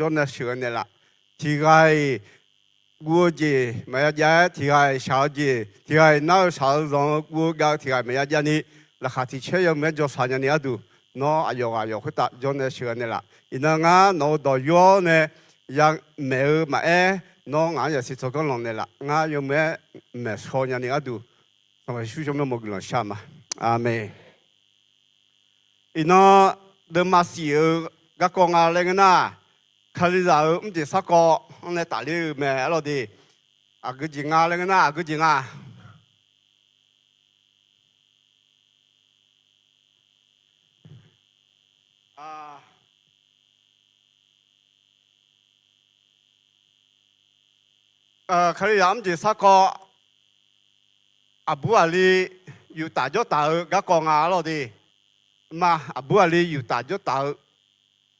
做那学的啦，提个我姐没有家，提个小姐，提个那小人我家提个没有家呢，那下提车有没做三年的都，喏哎呦，会打做那学的啦，因那俺喏到药呢，让没有嘛哎，喏俺也是做工人的啦，俺有没三年的都，我们学校没个人下嘛，阿妹。因那的马西尔个讲啊，那个呐，看你咋唔知啥个，我来打你咩咯的，啊个钱啊，那个呐，个钱啊，看你咋唔知啥个，阿布阿里要打咗打个讲啊咯的，嘛阿布阿里要打咗打。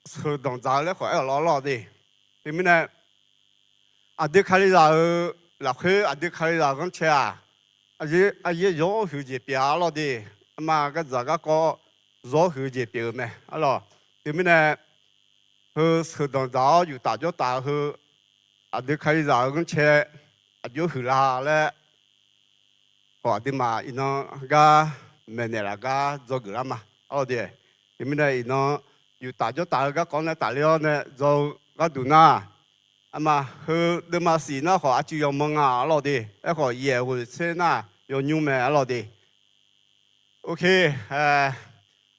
是动作咧，快要老的，对面呢？阿弟开始拉去，阿弟开始讲车啊，阿爷绕去这边了的，嘛个这个个绕去这边咩？啊咯，对面呢？是动作又打咗打去，阿弟开始讲车，阿就去啦咧，话的嘛，伊侬个明年那个做个啦嘛，哦的，对面呢？伊侬。อยู่ตาจ้าตาก็ก่อนเนี่ยตาเลี้ยวเนี่ยเราก็ดูหน้าอามาคือเดิมมาสีน่าขออาจิยมงอ่ะเราดีไอ้ขอเย่หุ่นเส้นน่ะยอยุ่งแม่เราดีโอเค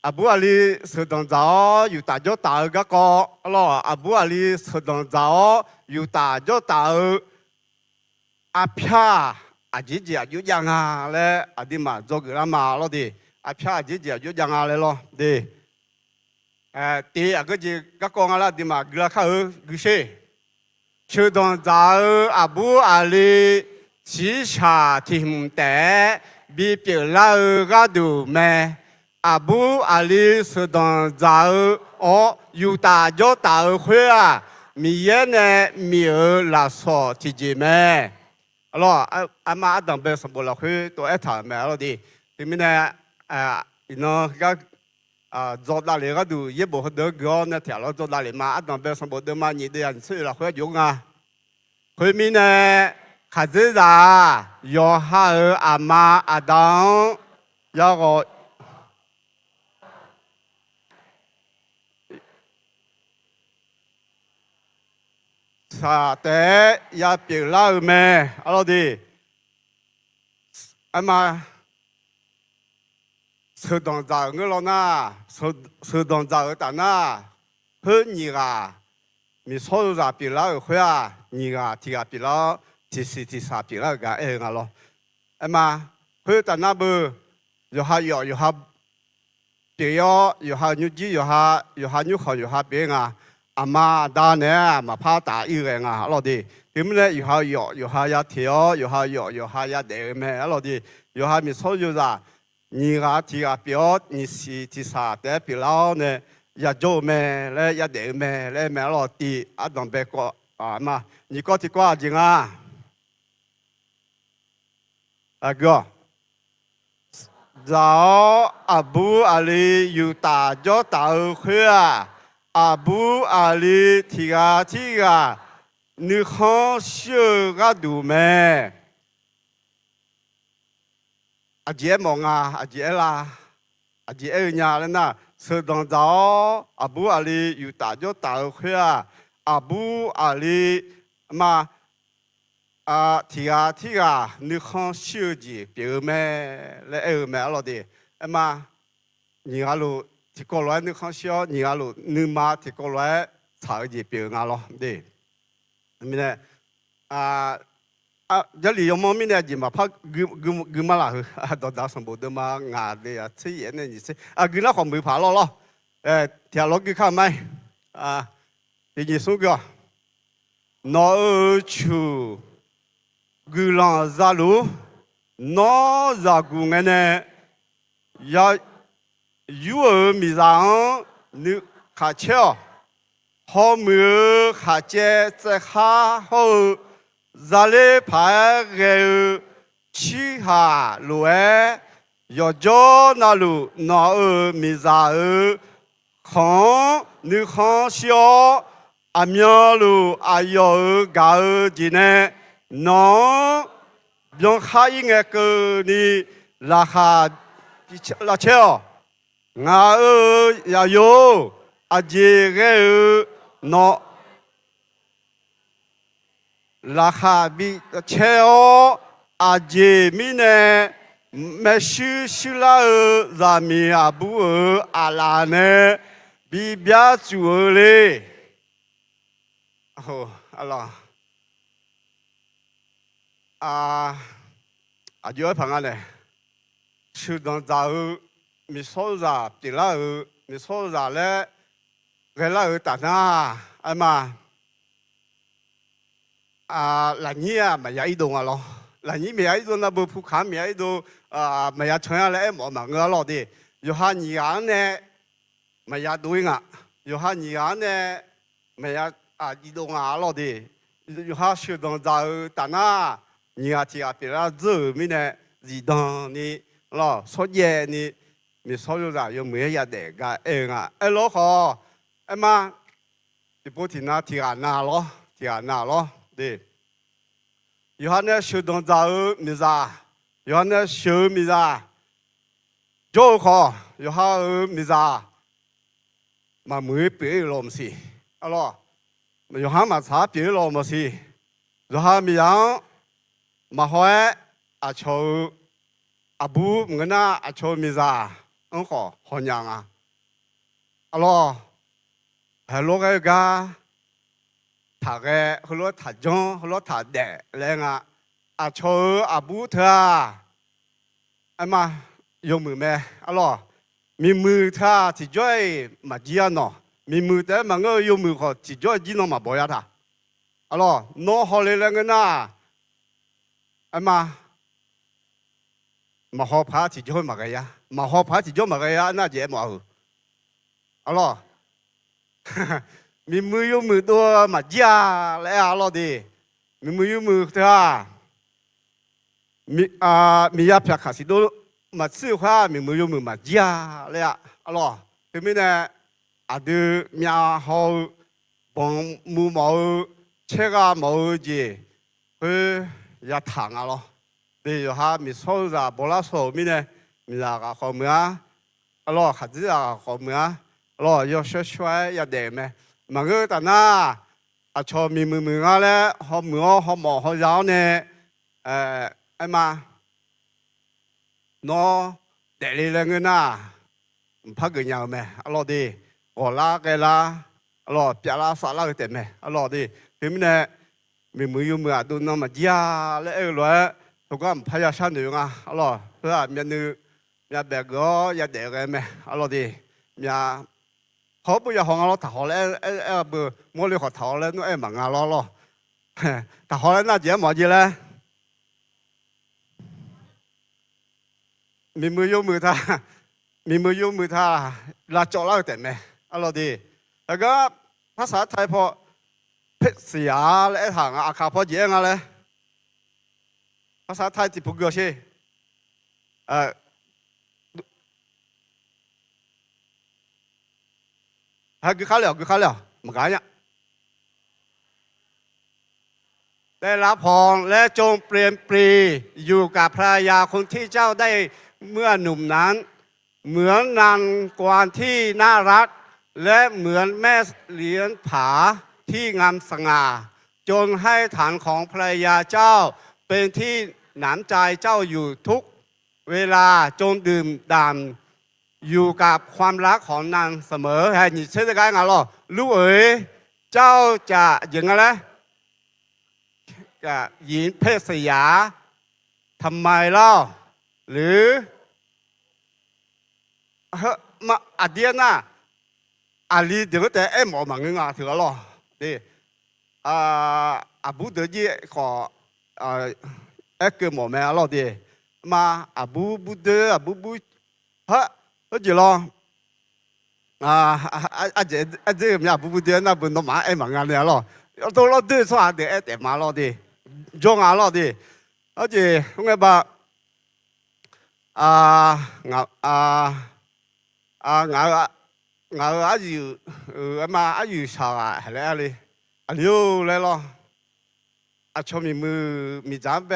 อาบูอาลีสุดงจ้าอยู่ตาจ้าตาก็ก่อนเราอาบูอาลีสุดงจ้าอยู่ตาจ้าตาอาพยาอาจิจิอายุยังอ่ะเลยอาดิมาจกุลามาเราดีอาพยาอาจิจิอายุยังอ่ะเลยเราดี第二个就讲啊啦，的嘛，个看个些，秋冬早阿布阿里西茶听得比别老个多咩？阿布阿里秋冬早哦，有大叫大会啊，米也呢米儿拉索提起咩？阿咯阿妈阿当别什么拉会都爱谈咩咯的，对面呢喏个。做大理个都也不得个那条路做大理嘛，当别什么的嘛，你的人去了会用啊。后面呢，孩子啊，要哈儿阿妈阿当，要个啥的要别老咩，阿老弟，阿妈。车动造个了呐，车动造个的呐，和你啊，你所有啥比了会啊，你啊提啊比了，提啥比了个哎个咯，哎嘛，会的那不，有下别要有下牛鸡有下牛烤有下别啊，阿妈打呢嘛怕打一个啊，老弟，对不对？有下要条，有下要得咩，老弟，有下你所有啥。你个提个表，你是提啥的表呢？要做咩嘞？要得咩嘞？咩落地啊？当别个啊嘛？你个提挂件啊？啊哥，早阿布阿里有大叫大会啊！阿布阿里提个，你好小个度咩？阿姐忙啊，阿姐啦，阿姐二伢了呐，吃当早，阿布阿里有大叫大会啊，阿布阿里嘛提个，你看手机表妹来二妹了的，嘛，你阿路提过来你看小，你阿路你妈提过来查个表啊咯，对，咪呢这里有猫咪呢，就嘛怕狗嘛啦，到达上步的嘛，牙的呀，吃盐的你吃，狗那黄没爬了咯，条路给看没，第二首歌，那处狗浪扎路，那扎古人呢，要有米上你卡桥，好没卡街在下后。在里拍个去下路哎，要叫那路那米啥看你看小阿苗路阿有搞几呢？喏，用下一个你拉下拉车，我要有阿姐个喏。拉哈比车哦，阿姐咪呢？没修啦咱们阿布阿拉呢？比比较主嘞。哦，阿拉阿就朋友呢？修当早咪说啥？对啦，咪说啥嘞？给啦打那阿妈。là nhia mà ya idong alo là nhia mà idong na bu phu kham ya idong mà ya chaya le mo ma nga lo di yo ha ni ya ne mà ya dui nga yo ha ni ya ne mà ya idong a lo di yo ha shu dong za ta na ni ya ti a pe la zu mi ne zi dong ni lo so ye ni mi so yo za yo me ya de ga nga e lo ho e ma ti po ti na ti na lo đi, Yohane sửa đồng giáo mi ra, Yohane sửa mi ra, chỗ khó Yohane mi ra, mà mới biết làm gì, alo, mà Yohane mà sao biết làm gì, Yohane mi yang, mà hỏi cho Abu người na cho mi ra, ông khó hỏi nhang à, alo, hello cái ga. thà cái hồi thà giông hồi thà đẻ lên cho bố thà mà dùngมือแม่alorsมีมือท่าที่จ้อยมาจีนเนาะมีมือแต่มันก็用มือเขาที่จ้อยจีนเนาะมาบ่อยท่าalorsน้องเขาเลยแล้วกันนะมาหอบผ้าที่จ้อยมาไง呀มาหอบผ้าที่จ้อยมาไง呀น่าจะมาหูalorsมีมืออยู่มือตัวมาจ้าแล้วอะไรดีมีมืออยู่มือเธอมียาพิขาสิโดมาซื้อข้ามีมืออยู่มือมาจ้าแล้วอะไรคือไม่เนี่ยดูมีเขาบังมือหมอเชื่อหมอจีคือยาถังอะไรเดี๋ยวฮะมีโซ่จะบลาโซ่มีเนี่ยมีอะไรข้อมืออะไรขัดจีอะไรข้อมืออะไร要ช่วย要เด็กไหมmà người ta na cho mình ngã lẽ họ mưa họ mỏ họ giáo nè em mà nó để đi lên người na phát cái nhau mẹ alo đi gọi la cái la alo bia la sa la cái tiền mẹ alo đi thì mình nè mình mưa mưa tôi nó mà gia lẽ rồi tôi có phải ra sang đường à alo thế là mình nữ mình bé gõ ya để cái mẹ alo đi mình họ bây giờ họ thảo họ lấy bữa mua lấy họ thảo lấy nó em bằng lo thảo họ lấy nó chỉ mọi gì đấy mình mới vô mười tha mình mới vô mười tha là chỗ là cái này alo đi cái ภาษาไทยพอเพชรเสียและทางอาคาพอเยอะงั้นเลยภาษาไทยที่พูดก็ใช่cứ khá liệu một cái nháได้รับพรและจงเปลี่ยนปรีอยู่กับภรรยาคนที่เจ้าได้เมื่อหนุ่มนั้นเหมือนนางกวางที่น่ารักและเหมือนแม่เลี้ยงผาที่งามสง่าจงให้ฐานของภรรยาเจ้าเป็นที่หนำใจเจ้าอยู่ทุกเวลาจงดื่มด่ำอยู่กับความรักของนางเสมอให้你吃这个ไงล่ะลูกเอ๋ยเจ้าจะยังไงล่ะหญิงเพศสยาทำไมเล่าหรือมาอดีตนะอาลีเดี๋ยวแต่หมอมังเงาถือหรอดิบูเดียขอเกิดหมอแม่หรอดิมาบูเดบูฮะก็จีรออาเจมีบูเดียนะบุญต้องมามังเงาเนี่ยหรอตัวเราดื้อสว่าเดี๋ยวแต่มาหรอดิจงหรอดิอาเจงไงบ้างngờ ởอยู่มาอยู่ชาวอะไรอะไร อันนี้เลยล่ะอาชมีมือมีจานเบ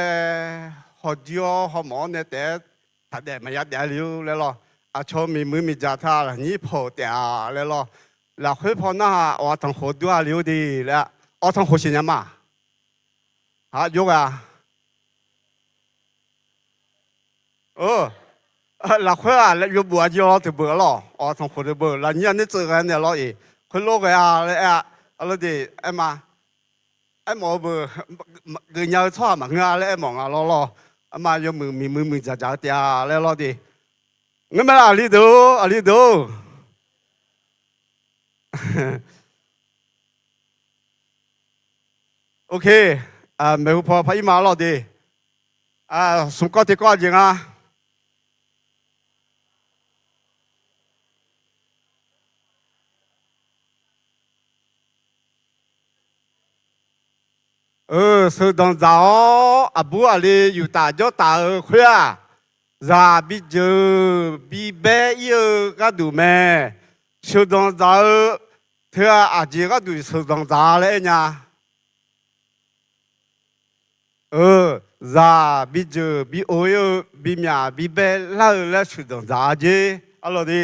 หอเดียวหอหมอเนี่ยแต่ถ้าเด็ดไม่ยัดเดี๋ยวเลี้ยวเลยล่ะอาชมีมือมีจานท่านี่พอเดี๋ยวเลยล่ะแล้วค่อยพอหน้าว่าทางหัวด้วยเลี้ยวดีแล้วอ๋อทางหัวสิเนี่ยมาฮะยกอ่ะแล้วค่อยอ่ะแล้วยกบัวเดียวถึงเบื่อหรออ๋อทางหัวถึงเบื่อแล้วเนี่ยนี่เจอกันเนี่ยล่ะอีค่อยโลกอ่ะเลยอ่ะอะไรดีไอ้มาไอ้หมอเบื่อเกินยาชอบมางาเลยไอ้หมองอ่ะล่ออามา有มือจะเดียแล้วล่ะดิงั้นมาอาลีดูโอเคไม่พอพายมาล่ะดิสุกก็ที่ก็จริงอ่ะ是当早阿布阿里有大叫大二块啊，ราบิจบีเบยก็ดูแม่สุดงจ้าเธออาจจะก็ดูสุดงจ้าเลยเนี่ยราบิจบีโอยบีเมียบีเบล่าแล้วสุดงจ้าเจอะไรดี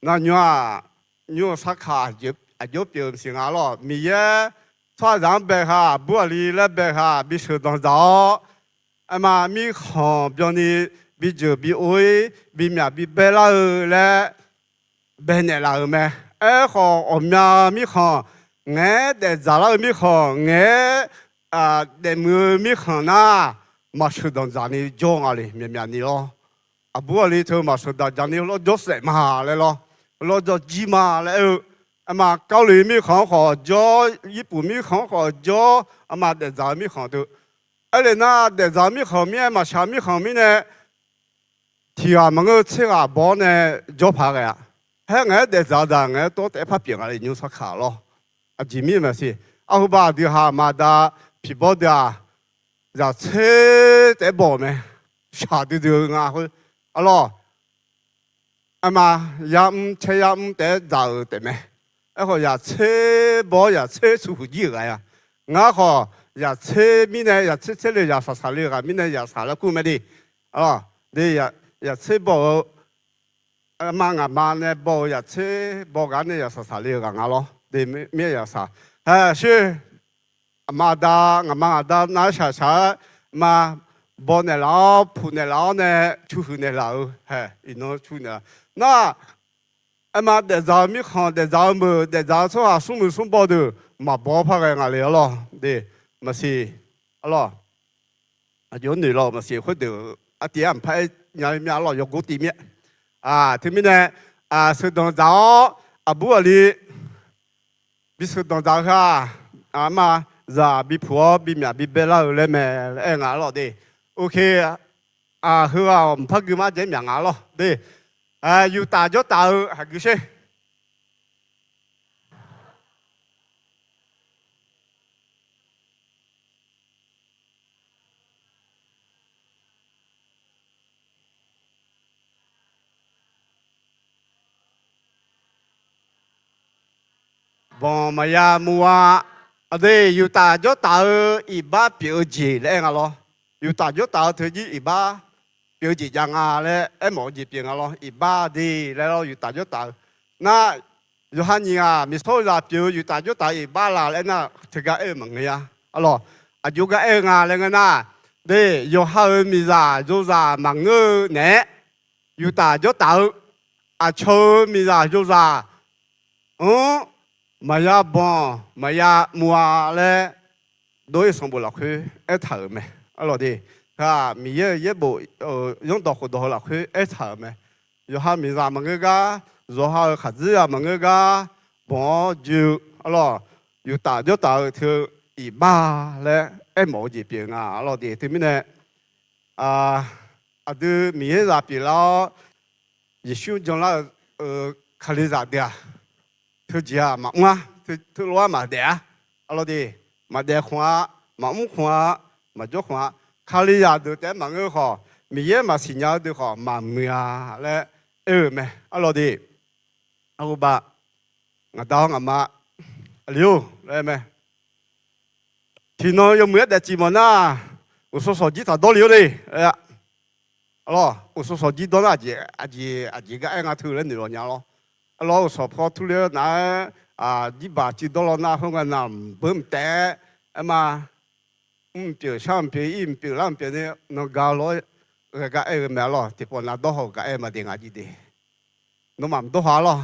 นั่นยัวสักขายุบเดิมสิงห์หรอมีเยอะถ้าจำเป็นค่ะบัวลีและเป็นค่ะบิสุดงจ้าอามามีของแบบนี้บิจบีโอยบีเมียบีเบล่าแล้ว bên này là mẹ ấy họ ở nhà mi họ nghe để giả là mi họ nghe để mưa mi họ na mà sự đồng giả này cho anh đi miền miền này lo bữa này thôi mà sự đồng giả này lo cho sẽ mà lại lo cho gì mà lại mà cao lì mi họ choญี่ปุ่นmi họ cho mà để giả mi họ được ấy là để giả mi họ mi mà sao mi họ mi này thì mà người chơi bỏ này cho phá cái嘿，我在早上我多带把饼啊，牛说卡了，几米嘛是，后把的哈嘛的皮包的啊，让车在包没，下的就啊会，咯，嘛也车也得早的没，让车包车出去个呀，让车米呢车里啥里个，米呢啥了顾没的，你车包。嘛呢，包日车包间呢又啥哩个咯，对咩又啥？是嘛da那啥嘛包呢老铺呢老呢出去呢老，一弄出呢那嘛得早米看得早么得早说啊送没送包的嘛包拍个伢哩咯，对，嘛是，咯，有女咯嘛是会的，点拍伢咯有个地面。ที่มีเนี่ยสุดตรงจ้าบัวลีบิสุดตรงจ้าค่ะมาจะบิผัวบิเมียบิเบล่าเลยแม่งาหรอดิโอเคคือว่าพักกูมาเจมี่งาหรอดิอยู่ตาจตาหักกูเช่ bọn mà ya mua ở đây yêu ta cho ta ý ba biểu gì đấy nghe lo yêu ta cho ta thứ gì ý ba biểu gì chẳng à đấy em mọi gì biểu nghe lo ý ba đi đấy lo yêu ta cho ta na yêu hắn nhà mình số là biểu yêu ta cho ta ý ba là đấy na thực ra em mà nghe alo yêu cái em à đấy nghe na đây yêu hắn mình ra mà ngơ nè yêu ta cho ta chơi mình ra mà ya bon mà ya mua lẽ đối xong bộ lạc khứ ít thở mày alo đi mi ye bộ用到好多lạc khứ ít thở mày rồi ha mi ra mà người ga rồi ha khát gì mà người ga bỏ ju aloอยู่ตาเดียวตาคืออีบ้าและไอ้หมอจีเปียงalo đi thì mình nàyดูมีให้รับปีแล้วยิ่งช่วงจังละคาลิซาเดียthứ gì mà mua thứ loa mà đẻ alo đi mà đẻ khoa mà khoa mà cho khoa khai lý ra được để mà người họ mình mà xin nhau được họ mà mưa lẽ mẹ alo đi alo ba ngã đó ngã mà เลี้ยวได้ไหมที่น้องยังเหมือนแต่จีมันน่ะอุศสจีถ้าโดนเลี้ยวเลยalorsอุศสจีโดนอาจีก็เองอ่ะถือเล่นอยู่เนี่ยalorsอุศพอทุเรียนนะจีบาจีโดนน่ะพวกนั้นน่ะเบิ่มแต่มาเปลี่ยนช่างเปลี่ยนเปลี่ยนร่างเปลี่ยนเนี่ยน้องกาล้อก็เองไม่หรอกที่พอน่ะโดนก็เองมาเด้งอาจีดีน้องมันโดนหาหรอ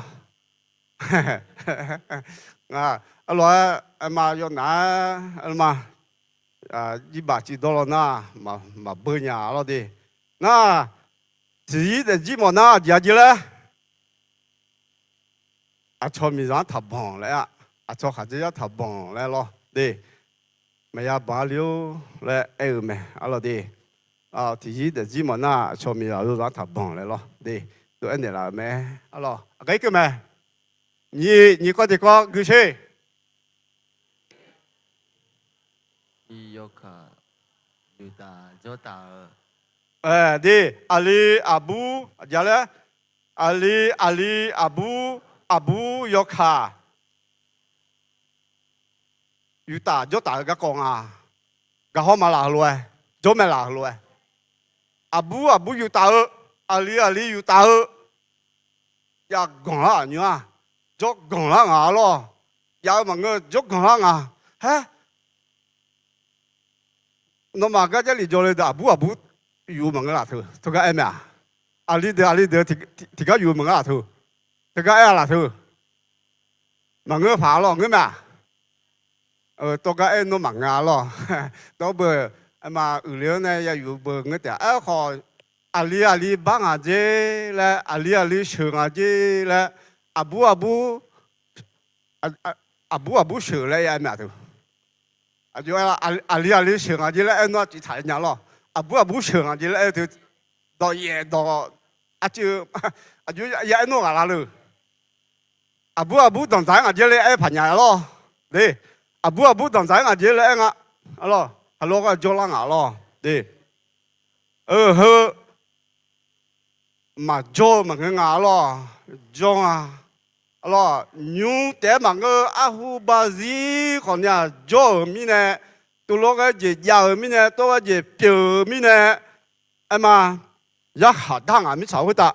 alors mà yo na mà đi bà chỉ đó na mà bơi nhà lo đi na chỉ để chỉ mà na gì đấy cho mình ra thập bằng đấy cho hạt gì thập bằng đấy lo đi mày ya bà liu đấy mày lo đi chỉ để chỉ mà na cho mình ra thập bằng đấy lo đi tụi anh này là mày lo cái mày你个个故事。Yoka Yuda Jota di Ali Abu Jale Ali Abu Yoka Yuda Jota cái con cái hôm mà là luôn chỗ mà là luôn Abu Yuda Ali Yuda ya con là nhỉ chốt con là ngà lo ya mà ngơ chốt con là ngà hả nó mà cái gì cho lên đó Abu yêu mà ngà thôi thôi cái em à Ali de thì cái yêu mà ngà thôi thôi cái em là thôi mà ngơ phá lo ngơ mà tôi cái em nó mà ngà lo đó bờ mà liệu này ya yêu bờ ngơ thì họ Ali bang à chứ là Ali sướng à chứ là Abu sửa lại em à thôi, chứ là Ali sửa à chứ là em nó chỉ thấy nhau lo, Abu sửa à chứ là em thì đòi ye đòi chứ em nó là luôn, Abu đồng giải à chứ là em phải nhà lo, đi, Abu đồng giải à chứ là em lo cái chỗ là ngã lo, đi, mà chỗ mà cái ngã lo, chỗ alors nous te mangue ahu bazi còn nhà jo mi nè tu lo cái gì giàu mi nè tu cái gì biểu mi nè em mà ya hạt đăng à mi cháu cái ta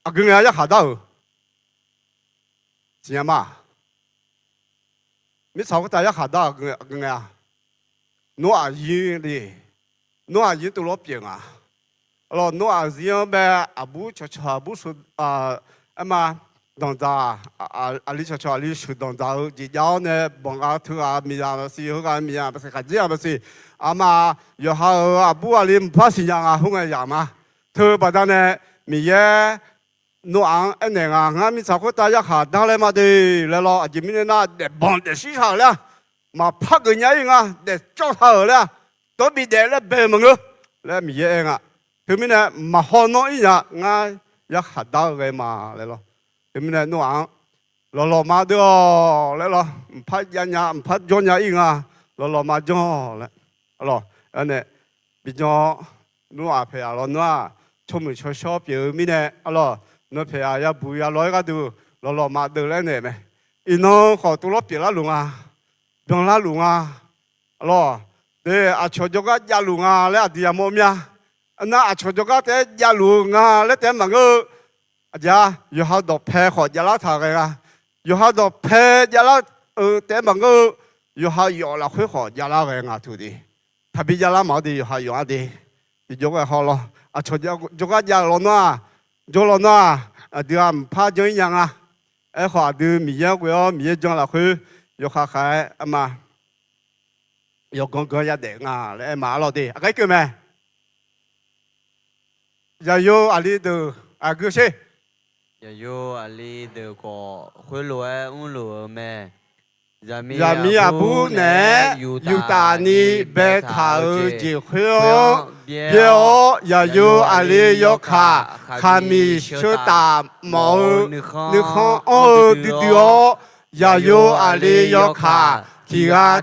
cái này ya hạt đăng gì mà mi cháu cái ta ya hạt đăng cái này nó à gì đi nó à gì tu lo biểu à alors nó à gì mà abu cho abu su em mà đồng giá Ali cho Ali sử đồng giá chỉ giáo này bằng thứ mình làm gì hơn mình làm cái gì làm gì mà giờ Abu Ali phát sinh ra không ai làm mà thứ bắt đầu này mình ye nó anh này mình sao có tay hạ đào lên mà đi lại lo chỉ mình là để bằng để xí thảo là mà phát cái nhảy để cho thảo là tôi bị để là bề mà ngư là mình ye thứ mình này mà họ nói ngay hạ đào cái mà lại lo thì mình nói lo mà được lại phát nhà phát cho nhà in lo mà cho lại anh này bây giờ nó phải nó cho mình cho shop biểu mình này nó phải ya bùi nói cái đồ lo mà được lại này mày nó họ tu lót biểu luôn đồng lá luôn để cho cái nhà luôn lại đi mua mía na cho cái thế nhà luôn lại thế mà ngơ giờ yêu học đọc phê họ giờ lá thằng cái yêu học đọc phê giờ lá để mà ngơ yêu học yêu là khuyết họ giờ lá cái thôi đi, thay vì giờ lá mà đi yêu học yêu đi, thì cho cái họ lo, cho cái giờ lo nó, đi làm phá cho những họ đi mình cho là khuyết yêu học cái mà yêu con gia đình lại mà lo đi, cái kiểu này, giờ yêu đi từ cái gì Yo Ali de ko khulue unlu me Zami Abu ne Yutani be thao ji khyo bio ya yo Ali Yoka khami shuta mo nu khon o dio ya yo Ali Yoka thi ga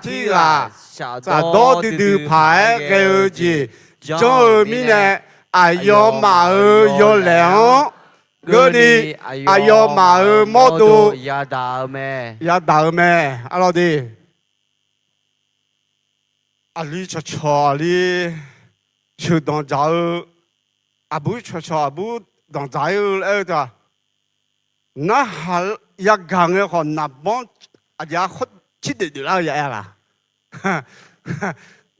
za do du pai ge ji jo mi ne ayo ma yo leon 哥你哎呦马尔莫都亚达咩？呀打咩？阿老弟，阿里悄悄阿里就当早阿不悄悄阿不当早了的，那还一讲的话那帮阿家喝起的了也啦，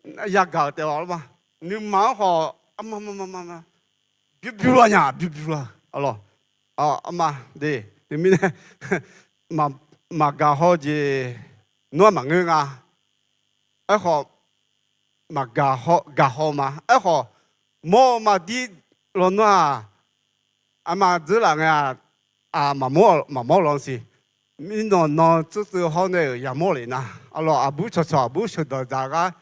那一讲对吧嘛？你蛮好，啊嘛，别了呀，别了，阿老。哦，阿妈，对，对面呢，嘛搞好的，诺嘛个啊，哎好，嘛搞好嘛，哎好，莫嘛的罗诺啊，阿妈这人啊，啊嘛莫东西，你喏这好呢也莫人呐，阿罗阿不错，不晓得咋个，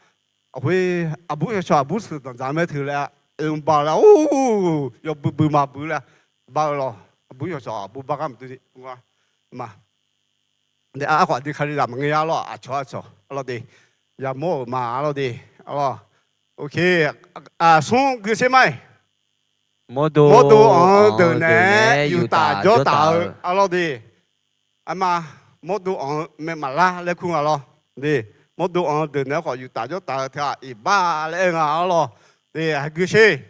会阿不晓得不是当咱们头了，罢了，哦，要不嘛不了，罢了。不要说不把他们对我嘛，你阿华你看你咱们个咯，啊错，阿老弟，也莫嘛阿老弟，哦，OK， 啊送个什么？摩多的呢，又打咗打，阿老弟，阿妈，摩多咩嘛啦，你看下咯，你摩多的呢话又打咗打，睇一把咧啊咯，你还个谁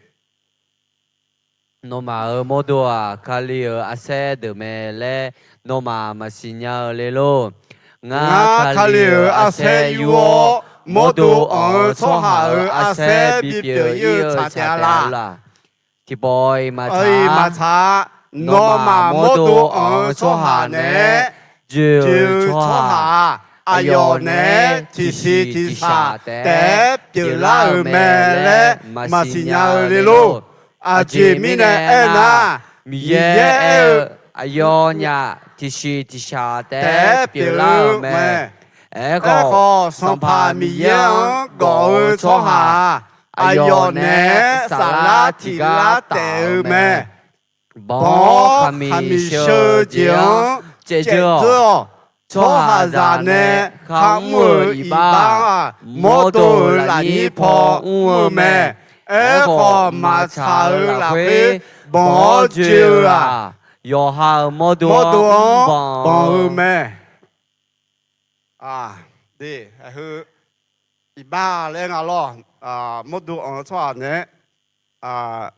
？Noma modoa kali ase de mele noma masinya lelo nga kali ase yuo modo so ha ase bibio yu cha la ti boy ma cha noma modo so ha ne ju cho ha ayo ne ti si ti sa te bibio la mele masinya lelo aje mine ena miye ayonya tishi tisha te pila me eko sampa miye go cho ha ayone sala tila te me bo kami sho jiang je jo cho ha za ne kamu iba modo la ni po me ê khò mà thở là cái bỏ chiều à yo ha mô đuông bỏ mẹ à đi hư ba lên à lo à mô đuông cho nè à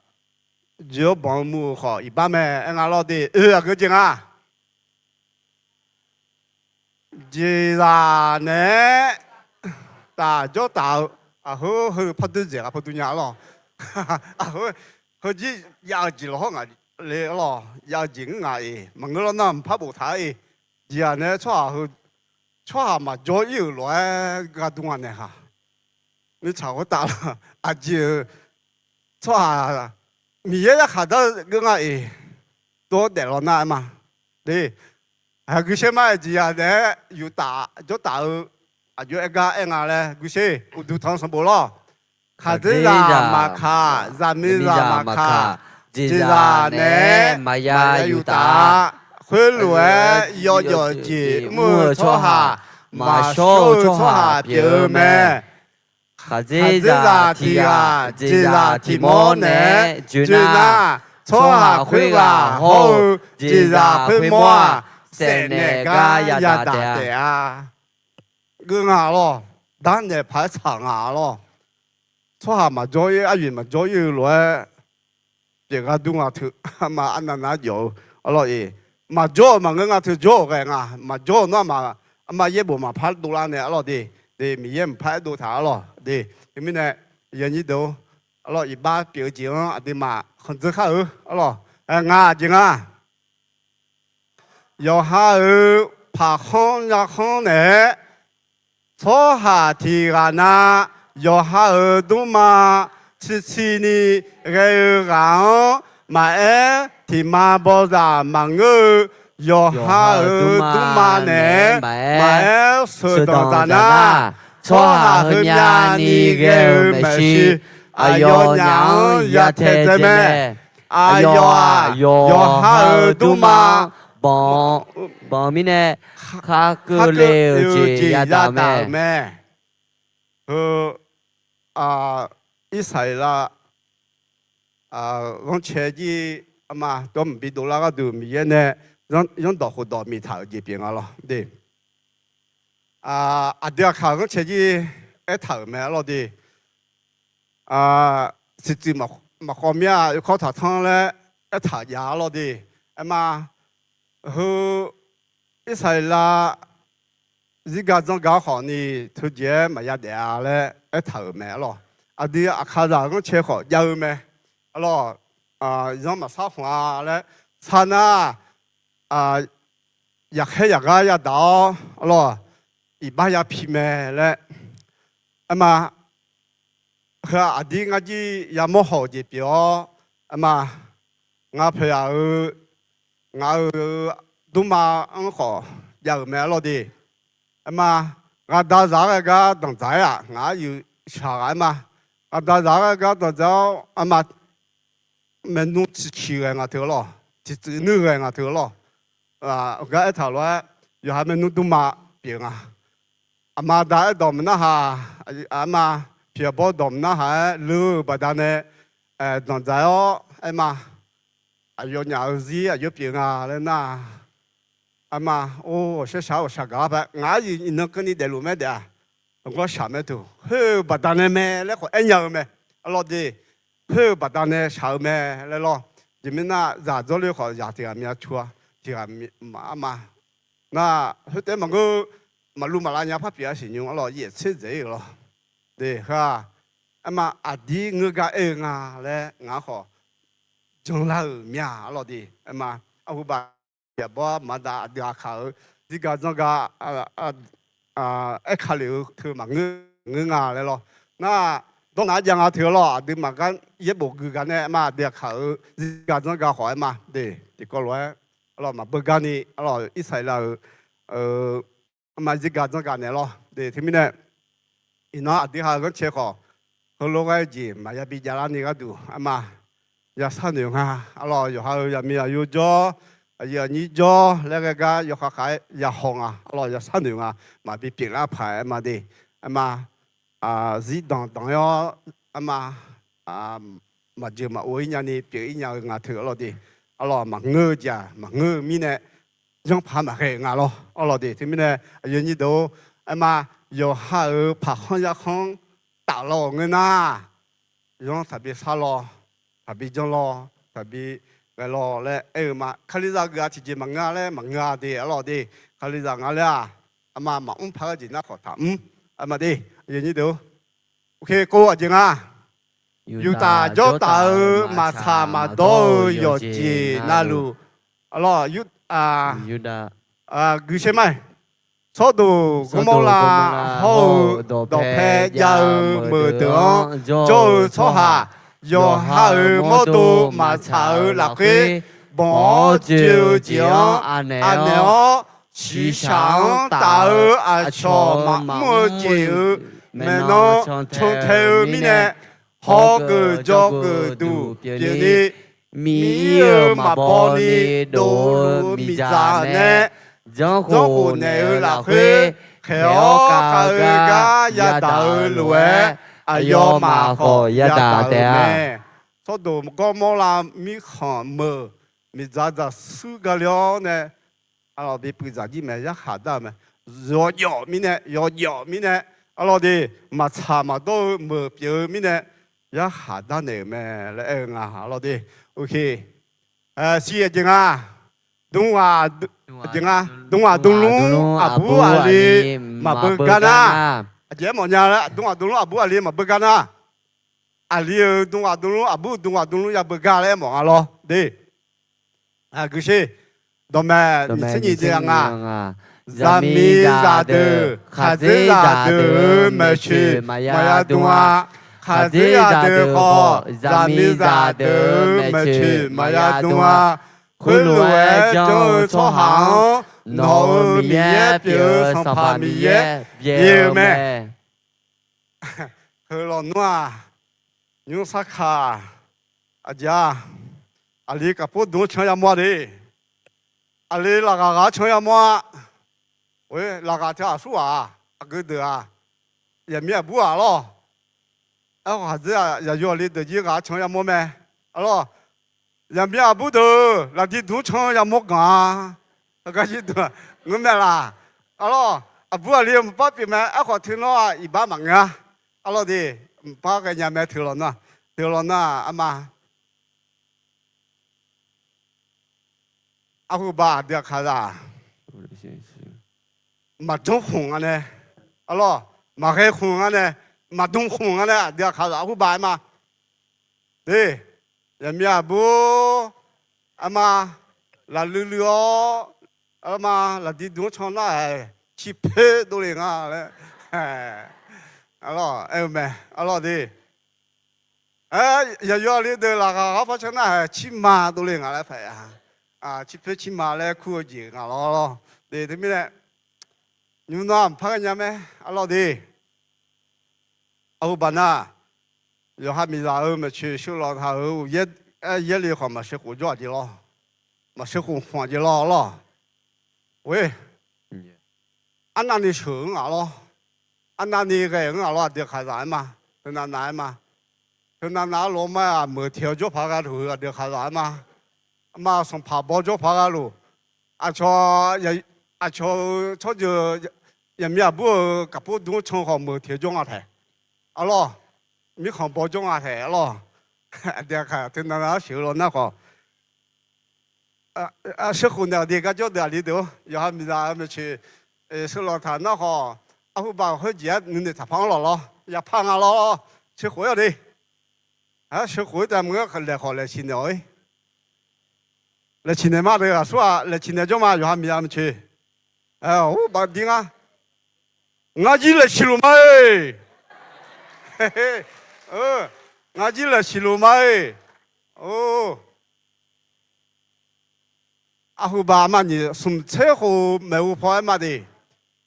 giữa bọn mù khò ba mẹ anh à lo đi cái gì à gì là nè ta cho tao à hư phát triển gì à phát triển nhà lo à hư chỉ giao gì lo ngà lệ lo giao gì ngà mà người nó phát bộ thái gì à nè cho mà cho yêu lo cái东西呢哈你炒个大了啊就cho米也下到个ngà多点了那嘛对啊个什么gì à nè yêu ta cho ta à yo ega enga le guse udu thang sambo lo khadira makha zamira makha jiza ne maya yuta khwe lue yo ji mu cho ha ma sho cho ha pye me khadira tia jiza timo ne juna cho ha khwe ga ho jiza khwe mo se ne ga ya da de a个牙咯，单日排长牙咯，出下嘛做嘢，阿元嘛做嘢來，而家都牙條，嘛安那有，阿落嘢，嘛做嘛個牙條做嘅牙，嘛做那嘛，嘛也無嘛拍到啦呢，阿落啲，啲咪也唔拍到他咯，啲，咁樣呢，人呢度，阿落一把表情，阿啲嘛很自豪，阿落，牙正啊，有下拍空呀空呢。错下提个那，要下耳朵嘛，吃你个人，嘛提嘛不然嘛个，要下耳朵嘛呢，嘛说到咱那，错下和伢你个没事，哎呦娘呀太太妹，哎呦啊，要下耳朵嘛，帮咪呢。卡个了解呀大妹，啊，一岁啦，啊，我前几 mà tôi mình bị đồ la cái đồ mì này用到好多米头这边啊咯，对。dia khảo cái gì cái thầu mẹ lo đi实际mà后面考察汤嘞cái thầu giá lo đi mà hư ít sai là gì cái trong cái họ này thực tế mà ya đẻ嘞cái thầu mẹ lo dia khảo ra cái chế họ giàu mẹ lo giống mà sao hoa嘞sanaอยากให้อยากได้อยากได้loอีบ้ายาพิเมและมาเฮ้อดีงั้นจียามโหจีเปียวมางั้นเพื่องั้นดูมาอันขอยากแม่เราดีมางั้นดาราก็ต้องใจอ่ะงั้นอยู่ชาไงมางั้นดาราก็ต้องเจ้ามาเมนูชิชิเองอ่ะเถอะหรอชิชินึกเองอ่ะเถอะหรอก็ไอ้ถามว่าอยู่ให้เมนูดูมาเปียงอ่ะmà đã đom na ha mà phía bắc đom na ha lưu bà đàn này đòn trái ó mà yêu nhà gì yêu biển lên na mà ô sẽ sao sẽ gặp bạn ngã gì nó cái này để luôn mấy đấy có sao mấy thứ hư bà đàn này mẹ lấy khỏi anh nhau mẹ lo đi hư bà đàn này sao mẹ lấy lo chỉ mình na giả cho lấy khỏi giả thì mình chua thì mà na hư thế mà cứ mà lúc mà la nhà phát biểu sử dụng là dễ chết dễ rồi, đấy ha, mà đi người cái lẽ ngã họ, trong là mía rồi đi, mà ông bà nhà bà mà đã đi khảo, đi cái trong cái khảo liệu thứ mà người ngà lẽ rồi, naต้องหาอย่างเถอะล่ะดีมากันยี่บุกกันเนี่ยมาเดี๋ยวเขาการต้องการหอยมาดีก็ร้อยเรามาเบิกกันนี่เราอิสราเอลมาจิกาจังกันเนี่ยหรอเดี๋ยวที่มีเนี่ยอินาอดีหาก็เชื่อเขาเขาลงไอ้จีมาอย่าบิจารณีก็ดูมาอย่าสั่นอยู่ฮะเราอยู่หาอย่ามีอายุจ่ออย่านี้จ่อแล้วก็อย่าขายอย่าห้องเราอย่าสั่นอยู่มาบิเปลี่ยนอาภัยมาดีมาจีดังยอมาเจอมาโอ้ยยันนี่เปลี่ยนยังเถอะเราดีเรามาเงือจ้ะมาเงือมีเนี่ยยังพามาเห็นเราเราดีที่มีเนี่ยยันนี่ดูมาอยู่หาผ่าห้องยาห้องตาเราเงินน่ะยังทบีซาลอทบีจังลอทบีเวลาเลยมาคาลิซากาที่จะมางาเลยมางาดีเราดีคาลิซางาเลยมาพาจีน่าขอถามมาดียันนี่ดูโอเคกูจริงอยู่ตาโจตามาชามาโดอยู่จีน่ารู้เราอยู่กูใช่ไหมชอบดูกุมลาเขาดอกเพยามือตัวโจชอบหาโยหาโมดูมาชาหลักที่บ่จิวเจียงอันเนี้ยชีช่างตาชอบมาโมจิวแม่น้องชงเทวมีเนี่ยฮอกจอกดูเดี๋ยวนี้มีมาบอนี่ดูมีจานเนี่ยจ้องหูเนี่ยหลักคือเขียวกายาดาวรวยอายมาขอยาดาเตะชอบดูก็มองลามีขันมือมีจ้าสู้กันแล้วเนี่ยเราไปปรึกษาที่แม่ยาขาดได้ไหมยอมีเนี่ยยอมีเนี่ยเราดีมาชามาดูมือเปียมีเนี่ยยาขาดได้เนี่ยแม่แล้วเราดีโอเคสิจริงดุงว่าจริงดุงว่าดุงลุงอาบูอาลีมาเบิกกันนะเจ้าหมอนยาละดุงว่าดุงลุงอาบูอาลีมาเบิกกันนะอาลีดุงว่าดุงลุงอาบูดุงว่าดุงลุงอย่าเบิกกันเลยหมอนอะไรดีคือสิดอมแม่สิ่งนี้จริงจามีจาเดขาเจจาเดไม่ใช่มายาดุงว่าขาเจจาเดก็จามีจาเดไม่ใช่มายาดุงว่าคุณรวยจงช่วยหาโนมีเปียวสัมภามีเยี่ยมไหมคือเราหน้ายุสักขาอาจารย์อาลีกับพูดดูช่วยมัวดีอาลีหลักการช่วยมัวเว้ยหลักการที่อาสู้ก็เดือยังมีบัวหรอเอาหาเจ้าอย่าอยู่อาลีเดี๋ยวยี่การช่วยมัวไหมหรอ人家不得，那地都城也没干，那个是的，我们啦，阿罗阿不里把别们阿好听了一百万啊，阿罗的把个人们听了呢，听了呢，阿妈。阿虎爸的卡啦，马东红啊呢，阿罗马黑红啊呢，马东红啊呢，的卡啦，阿虎爸嘛，对，人家不阿妈来溜溜，阿妈来地东城那去拍都灵啊嘞，哎，阿罗哎没，阿罗的，哎，也要里的那个阿发城那去马都灵啊来拍啊。啊，去拍起码来酷劲啊，咯，对对面嘞，你们那拍个人没？阿老弟，阿虎班呐，有哈米拉欧么去修了他后也里好嘛是胡家的咯，嘛是胡黄的咯，喂，俺那里穷啊咯，俺那里个人啊咯，得看啥嘛？得那哪嘛？得那哪罗嘛啊？没条就拍个头啊，得看啥嘛？嘛从爬坡就爬个路，啊就也没不个不都从好没铁中啊台，啊咯，没看坡中啊台咯，这看听到那修了那个，是湖南的个叫的里头，然后没啥没去，收了他那个，啊后把后节你得他胖了咯，也胖啊咯，吃活的，啊吃活的么个来好来新的哎。来今天嘛这个说来今天就嘛有哈米他们去，哎，我把听啊，我记来西路嘛哎，嘿嘿，我记来西路嘛哎，哦，阿虎爸嘛你从车后没有跑嘛的，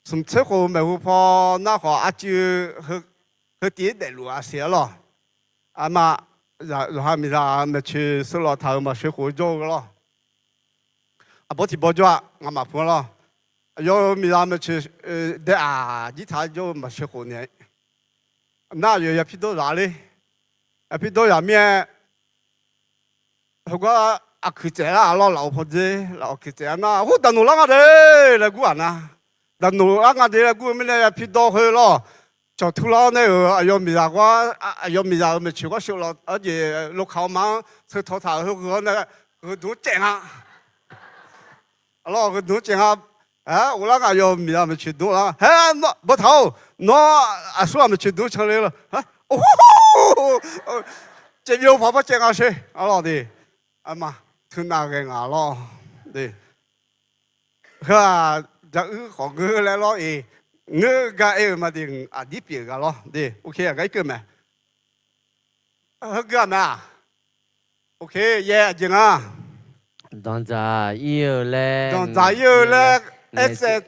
从车后没有跑那个阿就和第一路啊写了，阿妈然哈米他们去收了他嘛学会做个咯。啊，不提包装，我嘛破了。要米他们去的啊，一他就没吃好呢。那也批到哪里？批到下面，如果啊去这啦，老婆子，老去这那，我等努啷个的来过呐？等努啷个的来过，没来批到去咯。就突然那个，要米啥个要米啥没去过修了，而且路口嘛，车头头和那个都这样。咯，个都讲啊，啊，我那个要米他们去读了，哎，那不头，那啊说他们去读成来了，啊，哦，这有跑跑讲啊些，啊老弟，啊嘛，听那个啊咯，对，是吧？这好个来咯，诶，我个嘛的啊，你别个咯，对，OK 啊，个个咩？个咩啊 ？OK， 耶，正啊。当在有嘞，当在有嘞，一只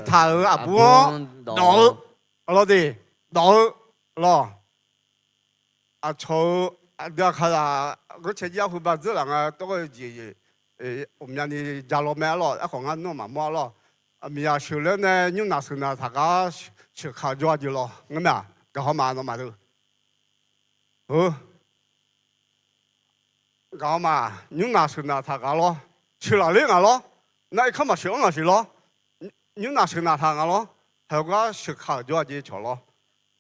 头啊不老，老弟老咯，啊丑啊不要看啊，我前几回把这两个都个我们家的家老买了，一行啊弄嘛么了，啊米呀修了呢，用那时呢他个去考抓的了，我们啊搞好嘛弄嘛都，哦。搞嘛，你拿手拿他干咯，去哪里干咯？那一看嘛小啊是咯，你拿手拿他干咯，还个去考就去错咯。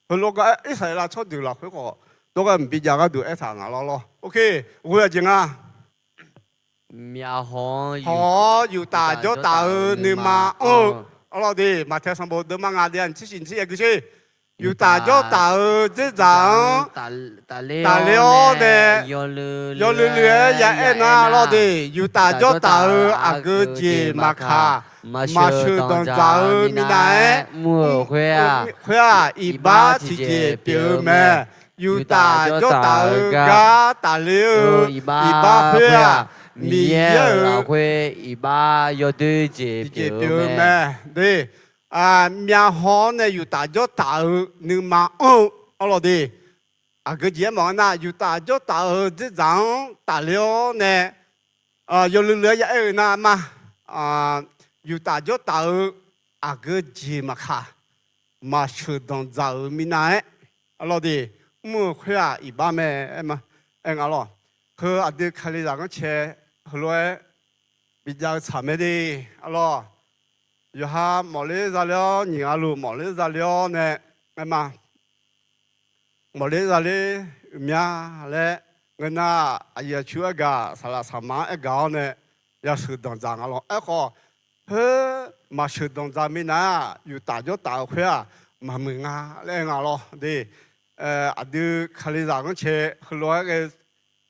佢攞個一齊啦出掉啦，佢個攞個唔必要個掉一層牙咯。OK， 我要整啊。苗紅好，要大咗大你嘛，我老弟，馬天上部都嘛牙啲，之前知嘢佢先。有大咗大这张，大了的，有也那老的，有大咗大阿个节马卡，马修当早米奈，会啊，一把提节表妹，有大咗大个大了，一把会啊，米也会一把有对节表妹，对。啊，面好呢，有大咗大你嘛我老弟，啊个节目呢，有大咗大这张大了呢，有了也那嘛，有大咗大啊个节目卡，嘛去当早米奈，老弟，么快啊一把咩嘛，俺咯，和阿弟开里让个车，后来比较惨没的，阿咯，有哈毛里杂了，你阿路毛里杂了呢，哎嘛，毛里杂里咩嘞？我那哎呀，去个啥啦啥嘛一搞呢，要手动脏阿咯，哎好，嘛手动脏没呐，有打就打回啊，嘛没啊，来啊咯，对，阿弟开里让个车，后来个。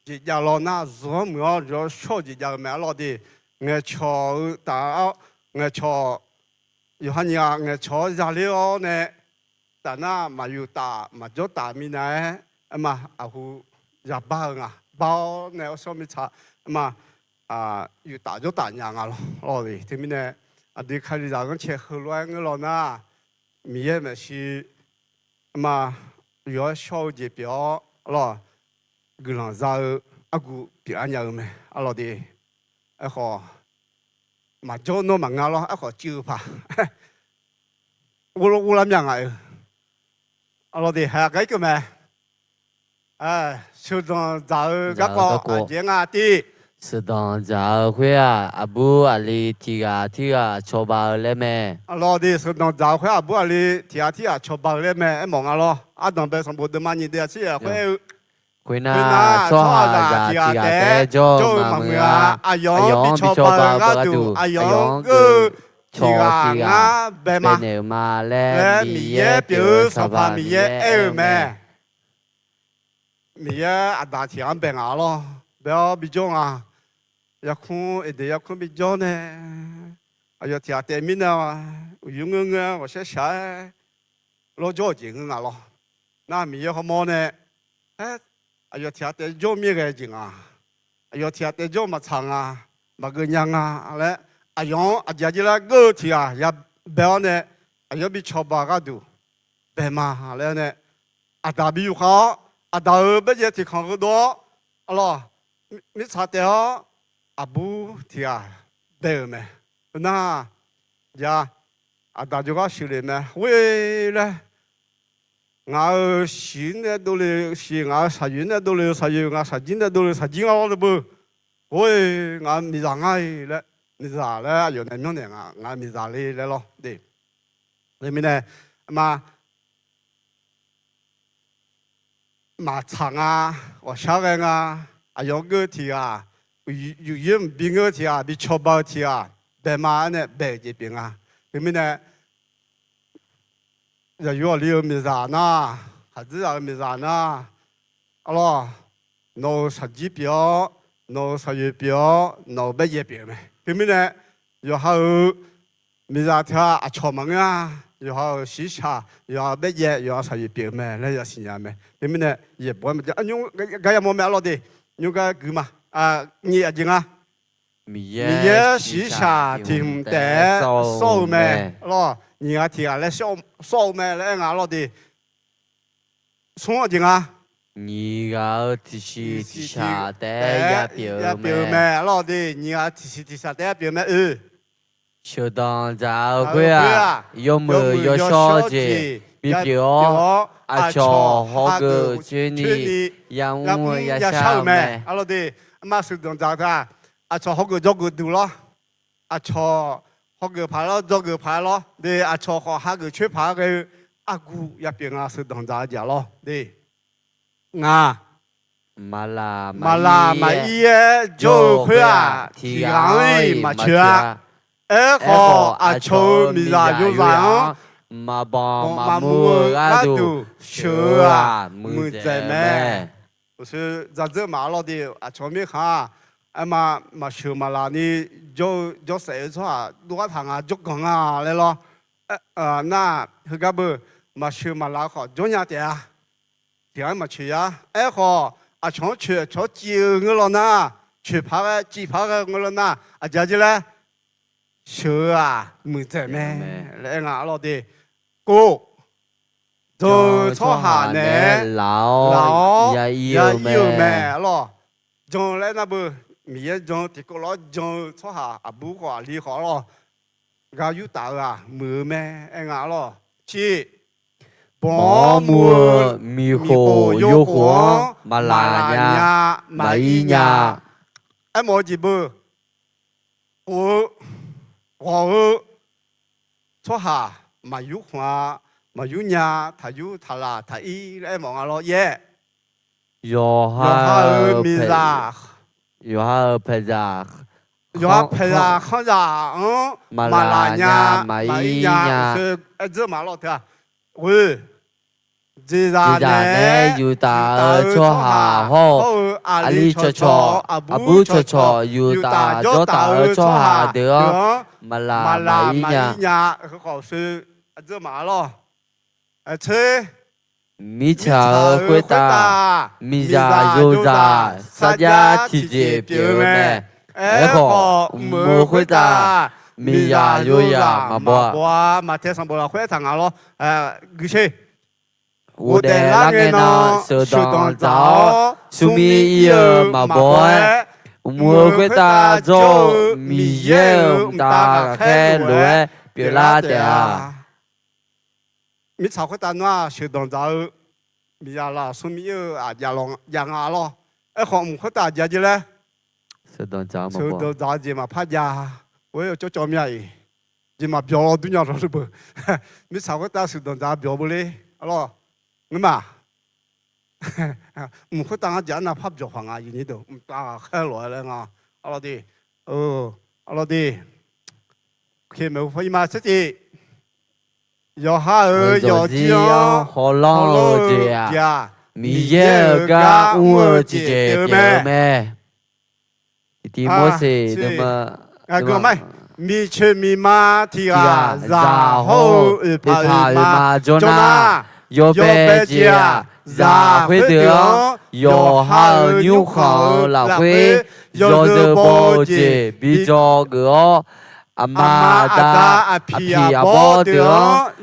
节假咯，那做么要就小节假买了的，我瞧打，我瞧，有哈人我瞧家里哦呢，但那嘛有打，嘛就打米呢，嘛啊胡也包啊，包呢上面查，嘛有打就打样啊咯的，对面呢，啊对开始让个切后来我了那，米也没是，嘛要小节表咯。个人在阿古别安样没，阿老弟，哎好，嘛就弄嘛伢咯，哎好就怕，我啷样啊？阿老弟还改个没？哎，就当在个阿姐阿弟，是当在会啊，阿布阿里提啊，抽包了没？阿老弟是当在会阿布阿里提啊，抽包了没？哎忙啊咯，阿当被上不得嘛，你的去会。会那做下家的就嘛么啊，阿勇比抽包个度，阿勇个抽啊，白牛嘛嘞，米耶表十八米耶二咩？米耶阿大天安白牙咯，不要比较啊，要看一定要看比较呢，哎呀天对面呢，用个我写写，老早钱个咯，那米耶好么呢？哎。哎呀，听得就咩个劲啊！哎呀，听得就么长啊，么个样啊！嘞，哎呦，阿姐姐啦，个听啊，也不要呢，哎呀，比超巴个多，白嘛，嘞呢，阿大比好，阿大不也听看个多，阿咯，你查得哦，阿不听啊，白没？那呀，阿大就讲修理没？喂嘞。我新的都来新，我实验的都来实验，我实践的都来实践我都不，喂，我没啥爱了，没啥了，有那么的啊，我没啥嘞了咯，对，那边呢，嘛长啊，我小人啊，啊有个题啊，有人别个题啊，比超包题啊，白马呢白这边啊，那边呢。要有里有没啥呢？还是要没啥呢？好了，弄实际表，弄实验表，弄毕业表没？对面呢？然后没啥条啊，敲门啊，然后洗茶，然后毕业，然后实验表没？那要新年没？对面呢？也不没得，啊，用个也没买了的，用个狗嘛，啊，你也进啊？米耶洗茶听得少没？咯。你阿听啊，来小咩来俺老弟，从我听啊。你要提下的也表咩？老弟，你要提下的表咩？就当早会啊，有没有小姐？比表阿乔好个专业，让我也想咩？阿老弟，马上当早他，阿乔好个做个多咯，阿乔。好个牌咯，做个牌咯，对阿超好下个缺牌个阿姑一边啊是当家家咯，对，啊，马拉马伊耶就会啊，提昂诶马去啊，哎好阿超米拉有啥？马帮马木阿杜车啊，木在咩？不是在这马路的阿超米看。哎嘛修嘛啦，你就谁说啊？多堂啊，就讲啊来咯。那那个不嘛修嘛啦好，中央的啊，第二嘛去啊，哎好啊，从去从酒我了呢，去拍个几拍个我了呢，啊姐姐嘞，修啊，没在咩？来俺老的哥，做错下呢，老也有咩咯，仲来那不。米也种地个咯，种错下啊不好厉害咯，俺有大啊，没咩哎俺咯，去保姆米火有火马拉呀马伊呀，哎，莫几步，我错下马有花马有呀，他有他啦，他一来忙啊咯耶，有哈米拉，有哈佩扎，有哈佩拉好呀，马拉呀马伊呀，是哎这马老头，喂。自然呢，有大错下好，阿里错错，阿布错错，有大错错下的，马拉伊呀，好是这马咯，吃。米茶回答，米茶有茶，啥家体质表妹，哎好，没回答，米茶有呀，马天上不了会堂啊咯，这些。我的那个呢，手当早，苏米耶马波，我会打着米耶打开路，别拉的。米炒会打那手当早，米呀啦，苏米耶啊，养啊咯，哎，好唔会打家的嘞？手当早嘛，手当早的嘛，怕家，我要做咩嘢？你嘛表了都要说是不？米炒会打手当早表不嘞？咯。咁啊，唔會當下人啊拍咗房啊，呢度唔當啊開來咧啊，阿老弟，阿老弟，佢冇可以嘛？即係有下有將，好浪嘅，米耶噶我姐姐表妹，啲乜事咁啊？個咩？米切米馬提啊，然後拍馬做哪？有白家，咋会得？有好牛好老会，有这包子比较个，阿妈达阿皮阿包得，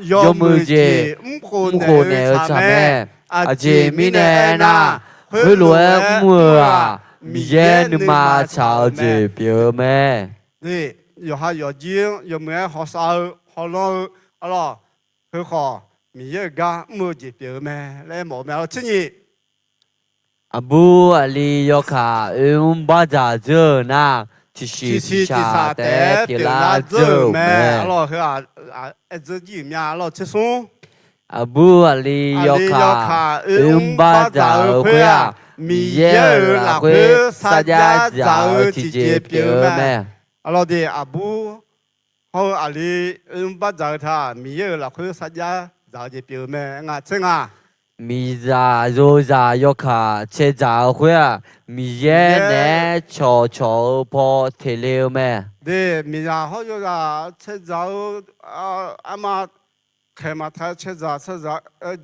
有木子唔可能啥咩？阿姐咪呢那，会乱木啊，咪也你妈炒子表咩？对，有下有精，有咩好烧好老，阿咯，很好。米耶噶冇接表咩？你冇咩咯？真係阿布阿里有卡巴扎做那，其實沙爹表拉做咩？阿咯佢話一隻魚咩？阿咯切松。阿布阿里有卡巴扎會啊，米耶拉會沙家找直接表咩？阿咯啲阿布好阿里巴扎他米耶拉會沙家。早就表妹啊，真啊！米扎肉扎要卡切扎会啊，米耶呢悄悄破铁了咩？对，米扎好就扎切扎阿妈开嘛他切扎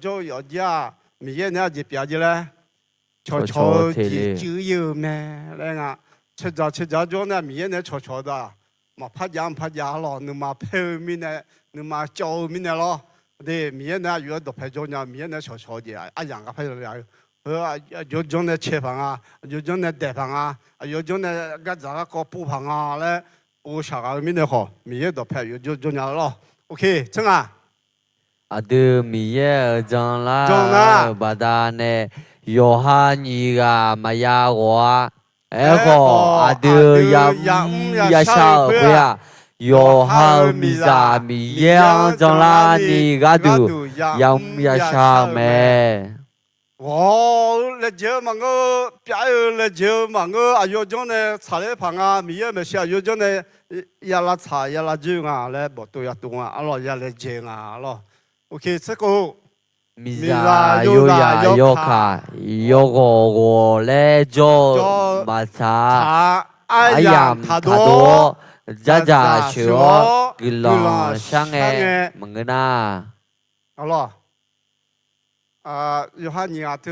就要家，米耶呢就表姐嘞，悄悄就有咩？那个切扎就呢米耶呢悄悄的，嘛拍样咯，你嘛拍米呢，你嘛教米呢咯。对，米呢有都拍照呢，米呢悄悄的啊，样个拍出来，有种呢切盘啊，有种呢带盘啊，有种呢个咋个补盘啊嘞，我下个米呢好，米都拍有样咯。OK， 真啊。Ada miye jangla badane Yohani ga maya wa eko ada yang ya sha ya Yohan miza miyang jangla ni gadu yang ya sha me 我来接嘛个，别人来接嘛个，啊有种呢茶来旁啊，米也没下，有种呢也拉茶也拉酒啊，来不都要动啊，啊咯也来接啊咯。OK， 这个。Miza yoya yoka yogo le jo masa ayam tado jaja shio gilong shange mengena. Allah. 约翰尼亚都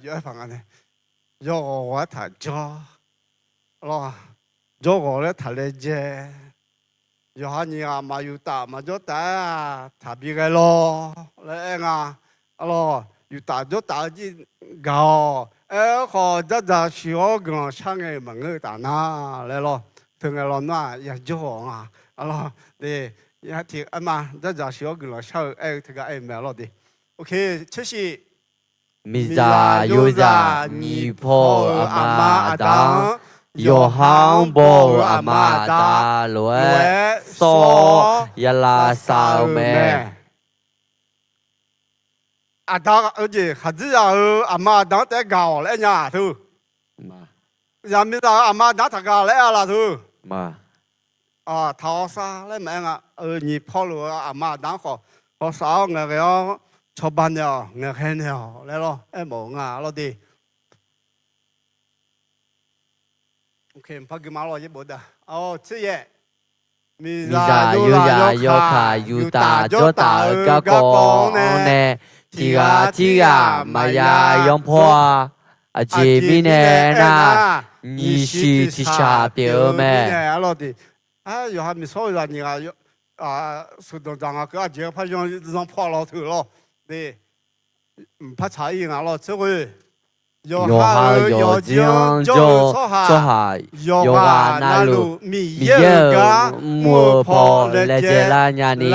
约翰啊呢，约我他教，咯，约我咧他咧接，约翰尼亚嘛有打嘛就打，他别个咯，咧啊，咯有打就打进高，好这这小个唱个门个打那来咯，听个咯那也就啊，咯对。呀，听阿妈，这咋小个了？小哎，这个哎买了的。OK，这是。米扎有扎尼婆阿妈阿当，有行波阿妈阿达罗索亚拉萨梅。阿当而且孩子啊，阿妈当在搞来呀头，呀米扎阿妈当他搞来啊啦头，啊淘沙来买啊，你跑路阿妈当好，好少那个要。cho ban nhau nghe khen nhau lấy lo em bảo ngà lo đi ok phát cái máu lo với bố đã chứ gì mi ra yu kha yu ta cho ta ga con nè chi ga mà ya yong po à chị mi nè na ni si chi sa tiêu mẹ lo đi à giờ hai mươi sáu giờ nhiều à sự đồng trang à cái giờ phải用破老头了。对，怕差异啊咯，这回有哈有将就说哈，有哈那路米耶个莫破来接拉伢尼，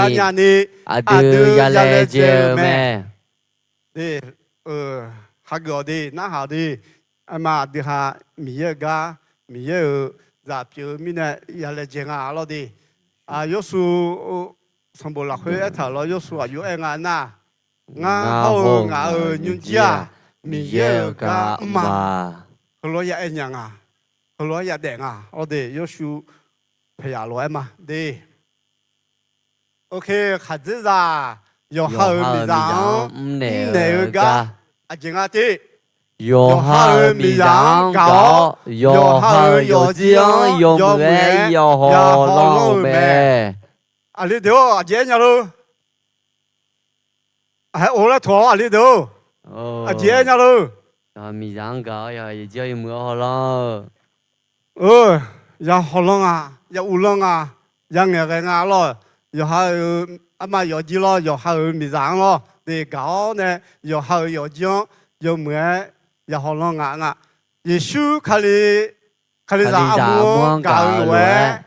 阿杜呀来接咩？对，哈个的那好的，阿妈的哈米耶个米耶在表面呢呀来接啊咯的，啊有数上不拉回一头咯，有数啊有爱安呐。ngà hô ngà nhung chia mi ye ka ma lo ya enya nga lo ya de nga o de yo shu pe ya lo ma de okay kha zi za yo ha mi zang ne ga a jing a ti yo ha mi zang gao yo ha yo jiang yo me yo ho lo me a li de a je nya lo hay ổ là thua à đi đâu à chế nhau đâu mi giang gạo ya chơi mưa hồ lo ya hồ long à ya u long à ya nghe cái ngà lo ya hay mà ya gì lo ya hay mi giang lo để gạo này ya hay ya giang ya mưa ya hồ long ngà Giêsu khali ra mua gạo lúa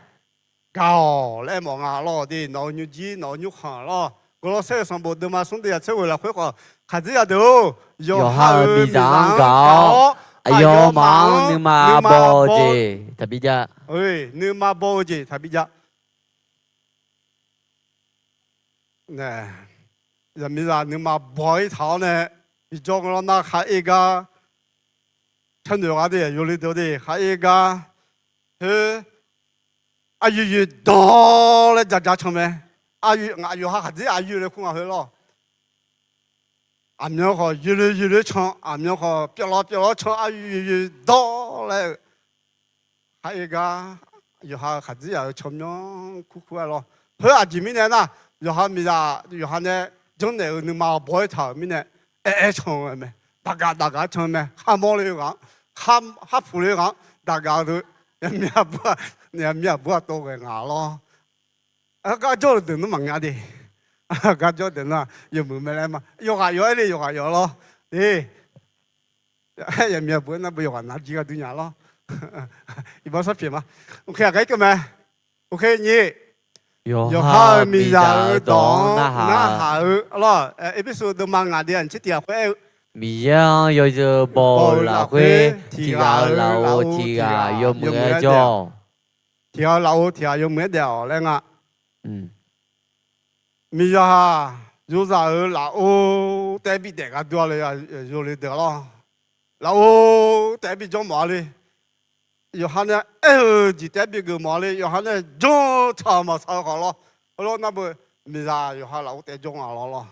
gạo lấy mỏ ngà lo đi nấu như gì nấu như hàng lo我说上部的嘛，兄弟啊，这回来会好，孩子要都有哈米长高，有忙你嘛包子，特别家。哎，你嘛包子特别家。呢，人民啊，你嘛包一套呢，你叫我那还一个，趁着我的有里头的，还一个，啊，越多了，家成没？阿玉下子阿玉嚟看下去咯，阿苗河越嚟長，阿苗河別落長，阿越多咧，係個越下子又長樣酷嘅咯。佢阿前面咧嗱，越下面啊，越下咧，將嚟你嘛擺頭面咧，長嘅咩？大家長咩？哈摩嚟講，哈普嚟講，大家都人咩不多嘅牙咯。啊，家做定都問下啲，家做定啦，又冇咩咧嘛，用下啲用下咯，人面本那不用拿幾個對牙咯，一般十片嘛，OK 啊，個咩 ？OK 你，有下面就當那下咯，一邊說都問下啲人出啲會。米樣有隻波拉會，提下老提下有冇做？提下老提下有冇掉咧啊？咪呀，有啥老歐代表大家多了呀，有嚟得咯。老歐代表咗乜咧？有下呢，就代表個乜咧？有下呢，種草嘛草好咯。好咯，那不咪呀，有下老代種下咯。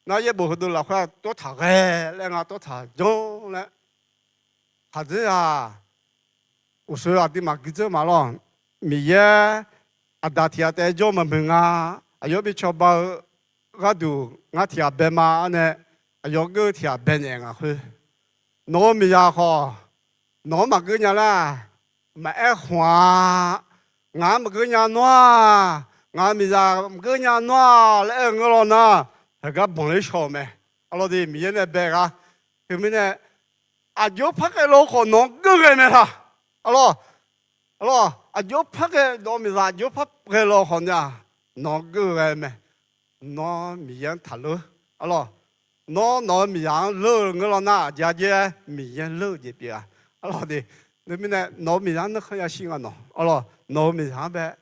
那也不會到老塊多查嘅，兩個多查種咧。下子啊，我說啊，啲嘛記者嘛咯，咪呀。ada tiada jo membenga ayo bicoba gadu ngatia bema ne ayo ge tia benenga hu no mi ya ho no ma ge nya la ma e hwa nga ma ge nya noa nga mi ya ge nya noa le ngolo na ga bon le sho me alo di mi ne be ga mi ne ayo pa ke lo ko no ge me la alo à, vô phát cái đồ mình ra vô phát cái lô hòn nha, nó cái mẹ nó miếng thả lơ alo nó miếng lơ người lo na giá giá miếng lơ gì bia alo đi nên mình này nó miếng nó không có xin anh alo nó miếng bé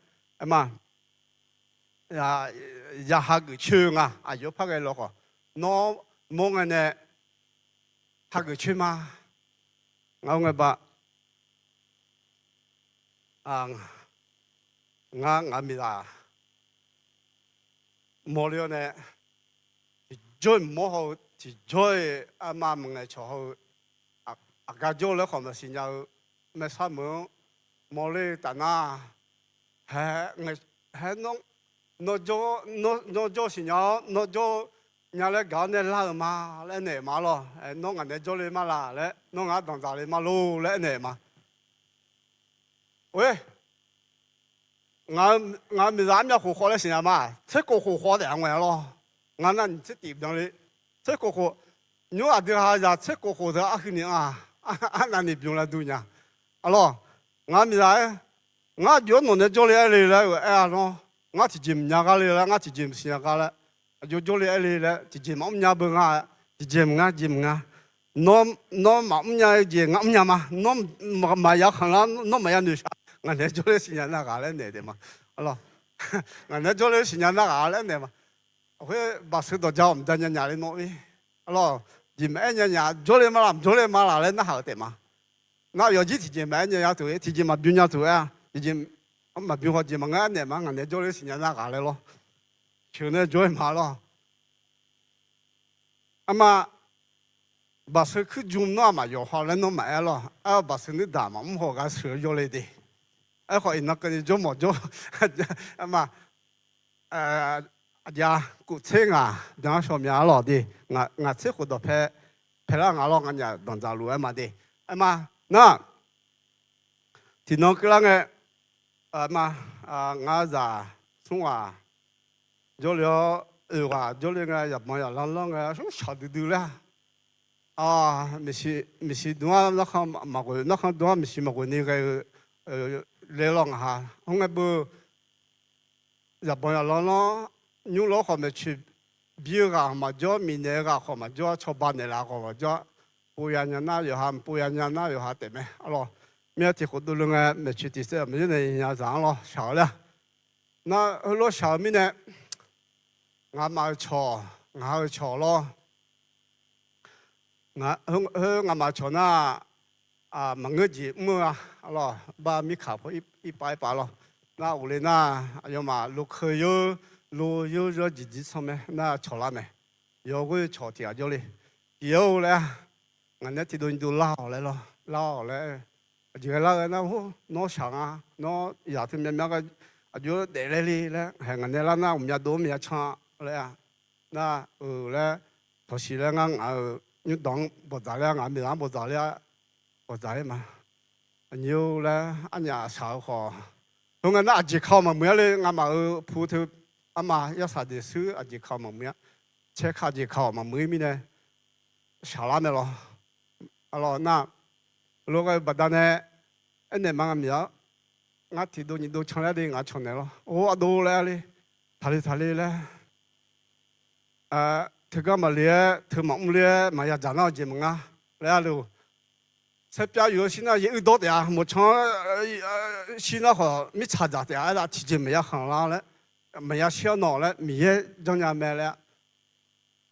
mà ya ha cái chuyện à yêu phát cái lo nó mong anh này ha cái chuyện mà ngao bà ngã mi là mua liệu này chơi mua hậu thì chơi mà mình này cho hậu cái chỗ là không là xin nhau mà sao mua liệu ta na hay nó cho xin nhau nó cho nhà lấy cái này là mà lấy này mà lo nó ngã này cho lấy mà là lấy nó ngã đồng giá lấy mà lu lấy này mà喂。我咪攬咗好好咧，成日嘛，出個好好兩位咯，我那唔出掂咗你，出個好，如果話啲下就出個好就阿去年啊，那你不用來讀呢，啊咯，我咪來，我如果弄得做你嚟咧，哎咯，我直接唔入家嚟啦，我直接唔上家啦，就做你嚟咧，直接冇唔入不啊，直接唔啊，nó mà ông nhà gì ngắm nhà mà nó mà giờ khăng là nó mà ăn được sao ngày nay cho lấy sinh nhật nào cả lên để mà alo ngày nay cho lấy sinh nhật nào cả lên để mà cái bà sư đồ cháu mình đang nhà lên nói alo gì mà nhà cho lấy mà làm lên nó hảo để mà nó giờ chỉ thì mà nhà tuổi thì mà biến nhà tuổi à thì mà biến hóa gì mà ngày này mà ngày nay cho lấy sinh nhật nào cả lên lo chiều nay cho mà lo mà bà sư cứ dùng nó mà yêu họ lên nó mẹ lo, bà sư nó đàm mà không họ cái sửa vô lên đi, họ nó cái chỗ mà chỗ, mà giờ cụ thể đang làm nhà lo đi, ngã sẽ có đồ phải là ngã lo ngã nhà đồng giá lúa mà đi, mà nè, thì nó cái là mà ngã già xuống chỗ liệu chỗ liệu cái nhập mà lo cái số sáu từ là mình chỉ đúng nó không mà cái nó không đúng mình chỉ mà cái này cái lệ long ha không cái bữa giờ bây giờ nó nhiều lúc họ mới去比个嘛叫明年个好嘛叫超半年啦好嘛叫不然人那有哈不然人那有哈对没？咯，明天好多人个没去第三，没人家上咯少了，那落小面呢，俺买炒，俺炒咯。我嘛从那问个字么咯，把米卡破一摆咯，那屋里那要嘛路可有这自己上面那炒拉没，有个炒条就哩，有嘞，俺那提都捞来咯，捞来，这个那个那想啊，那也是面个就得来哩嘞，还俺那我们家多面唱嘞啊，那嘞，到时嘞俺như đón bộ giá là ngã mình làm bộ giá là bộ giá mà nhiều là anh nhà sao họ hôm nay nó chỉ靠mà mấyเลยngã mà phụ thuộc anh mà要啥的事只靠嘛mấy chế靠只靠嘛mấy mình này sao làm được rồi na lúc cái bắt đầu này anh này mang mình ngã thì đồ nhiều chọn lại đi ngã chọn này rồi đồ lại đi thali lại thứ cái mà lẽ thứ mỏng lẽ mà ya chẳng nào gì mà lẽ luôn sẽ bây giờ xin là yêu đốt ya một chỗ xin là họ mới 찾아 ya là chỉ chỉ mấy hàng lá lẽ mấy xíu nọ lẽ mấy trong nhà mẹ lẽ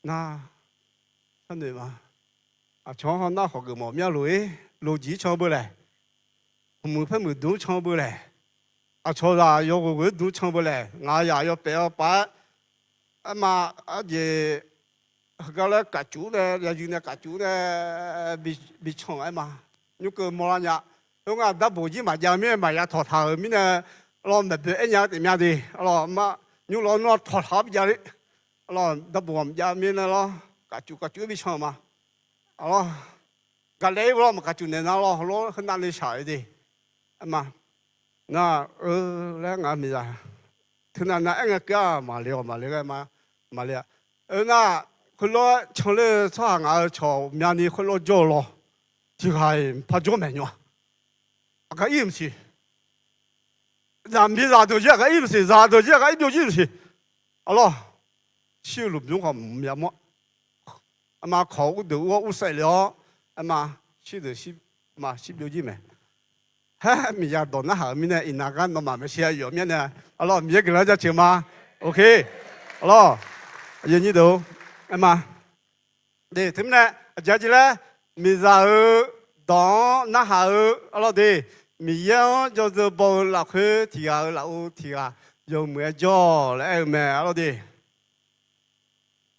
na thế này mà chỗ họ na họ cái mỏ mía lúa gì cho bữa này muốn phải muốn đủ cho bữa này chỗ là yêu cái đủ cho bữa này ngài ya yêu bé ba mà gì cái là cả chú này là gì này cả chú này bị chồng ấy mà nếu cứ mua nhà lúc nào đã bố gì mà nhà mình mà nhà thọ thảo mình này lo mà bị anh nhà thì nhà đi lo mà nếu lo nó thọ thảo bây giờ đi lo đã bố nhà mình này lo cả chú bị chồng mà lo cái lấy lo mà cả chú này lo很难理解的mà na lấy ngã mình ra thứ nào na anh cái mà liệu cái mà liệu naคนเราชอบเลยชอบงานชอบมีอันนี้คนเราจ่อ咯ที่ใครพาจ่อไม่เนาะก็ยิ่งสิ咱们啥都这个意思，啥都这个意思。好了，修路中国唔有么？阿妈考到我有晒了，阿妈修的是嘛是标准没？哈，米呀到那后面呢，因那个那嘛没写有面呢。好了，米也给人家请嘛 ，OK。好了，人家都阿妈，对，他们呢，接着呢，米啥到那后，好了对。米样就是包老去提啊老提啊，有没做来没了的。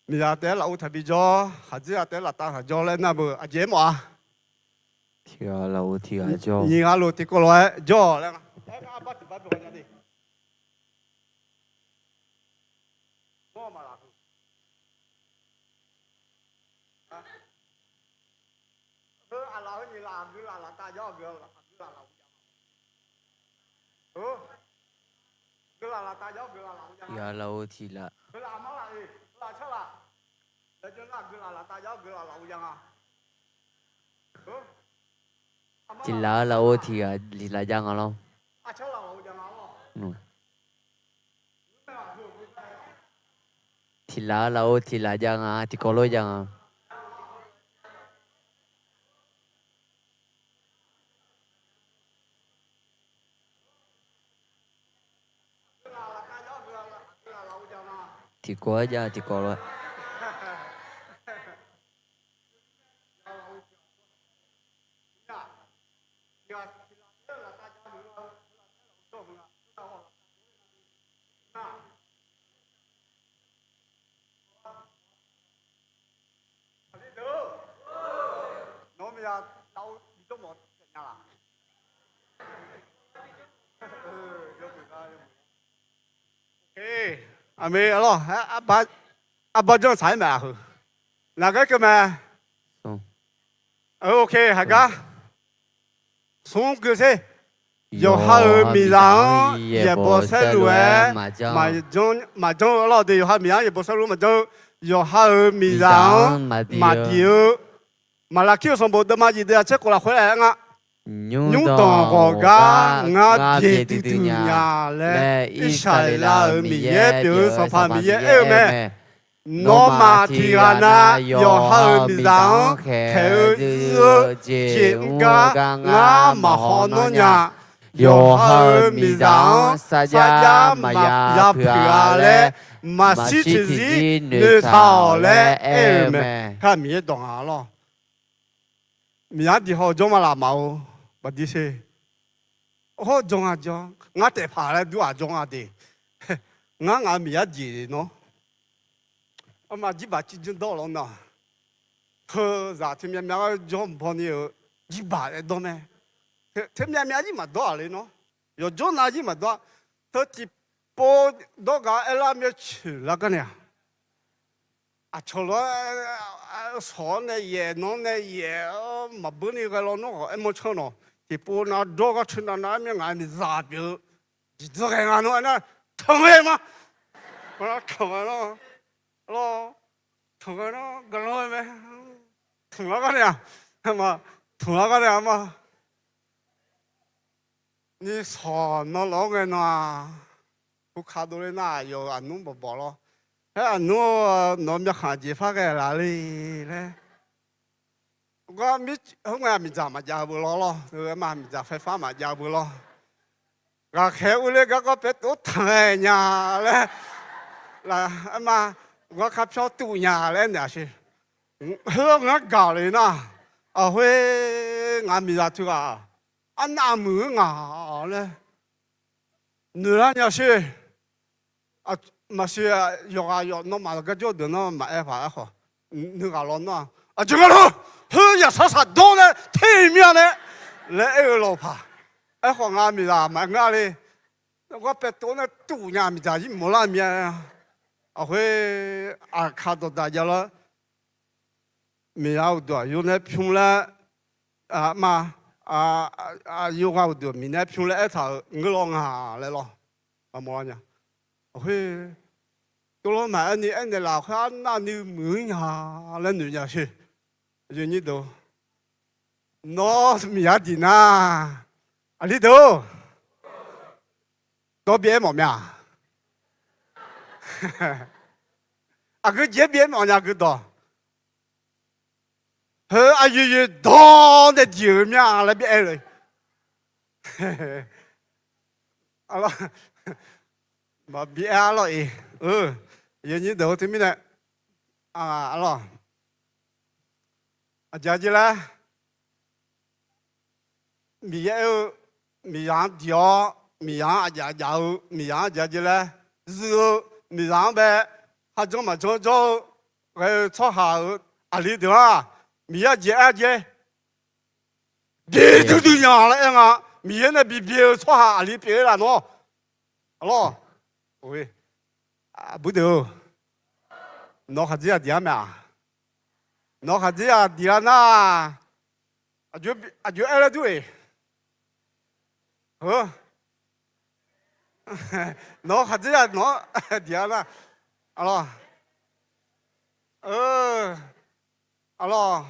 米啊得老特别做，还是啊得老大做嘞那不啊节目啊？提啊老提啊做。你啊老提过来做嘞。哎，阿爸提爸不回家的。我嘛啦。啊。阿老你啦，你啦大家不要啦，你啦老。Ya lau thì là chỉ là lau thì là giang không? Thì là lau thì là giang thì có lối giang thì có ra thì có rồi. Ame alo, apa jangan saya mah aku. Naga ke mah? Okay, haga. Song ke se. Yo ha mi lang, ye bo se lue, ma jong alo de yo ha mi lang ye bo se lue ma jong yo ha mi lang, ma tiu, ma la kêu song bo de ma ji de che ko la 回来nga. Nhung tòng gò gà ngã địa tư tư nhà lệ ít sai là mi ye biểu sao pha mi ye eo mẹ nó mà thì na yo ha mi giang theo dư chuyện gà ngã mà họ nó nhà yo ha mi giang sa ya mà ya phia lệ mà si chỉ gì nữ thảo lệ eo mẹ ha mi ye đồng à lo mi ăn thì họ giống mà làm màu bà đi xe, ô giống à giống, ngã để phá lại đua giống à đi, ngã mi à gì nó, mà chỉ bà chỉ chân đó luôn nè, hơ giờ thì mình giống bao nhiêu chỉ bà lại đó mẹ, thì mình chỉ mà đóเลยnó, rồi giống nào chỉ mà đó, thôi chỉ bỏ đó cái làm gì chứ là cái này, à cho nó sòn này ye, nón này ye, mà bữa nay cái nó em muốn cho nó. thì bố nó đốt cái chuyện đó mình ngay mình giả biểu chỉ cho cái ngàn nó thằng em mà nó thằng nó thằng nó cái nó mày thằng nó cái này mà thằng nó cái này mà你操nó老个呢不看到的那有俺弄不饱了哎弄没看见发个哪里嘞我咪好我咪就嘛就不攞咯，佢嘛咪就廢花嘛就不咯。我客户咧嗰個別都睇呀咧，嗱啊嘛，我吸咗度呀咧那是，香港搞嚟呐，啊會我咪就做啊，啊那冇啊咧，女人要是啊嘛是用啊用，那嘛個做的那嘛愛法好，你個攞那啊怎麼咯？呵呀，啥多呢？天面呢？来二老怕，哎，黄阿米啦，买阿哩，我别多那度呀米咋一冇那面啊？啊会啊看到大家了，米好多，有那平了啊嘛有好多米那平了一头我浪下来咯，啊冇呀，会多了买你老汉那你没呀，那女家去。就你都，那米亚蒂呐，啊你都，多别么咩？啊个这别么呀个多？啊有多的酒咩来别了？啊咯，嘛别了诶，有你头对面的啊咯，啊姐姐嘞，米有米养条，米养啊家家米养姐姐嘞，肉米养呗，还怎么做还有炒下啊里头啊，米养姐姐，别就这样了啊，米那比别炒下啊里别了喏，咯，喂，啊不得。nó khát gì à điểm à nó khát gì à điểm na à chú ai là đuổi hả nó khát gì à nó điểm na alo alo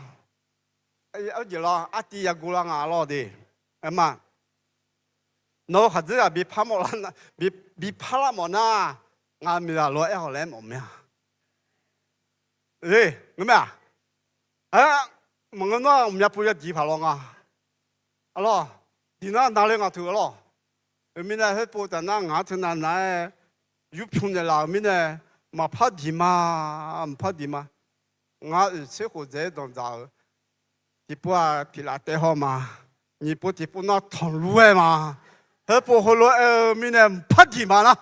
ở gì lo à đi à gula ngà lo đi em à nó khát gì à bị phá một lần bị phá la một na ngà mi là lo ai họ lấy một mẹ ê ngắm à à mọi người nói mình bây giờ đi phá long à alo đi na哪里ngã土了mình này hết bộ tận na ngã土那来有穷的啦mình này mà phá đi mà phá đi mà ngã sẽ có dễ đồng giáo đi qua đi là tế họ mà你不đi不那同路的嘛hết bộ hồ lô mình này phá đi mà啦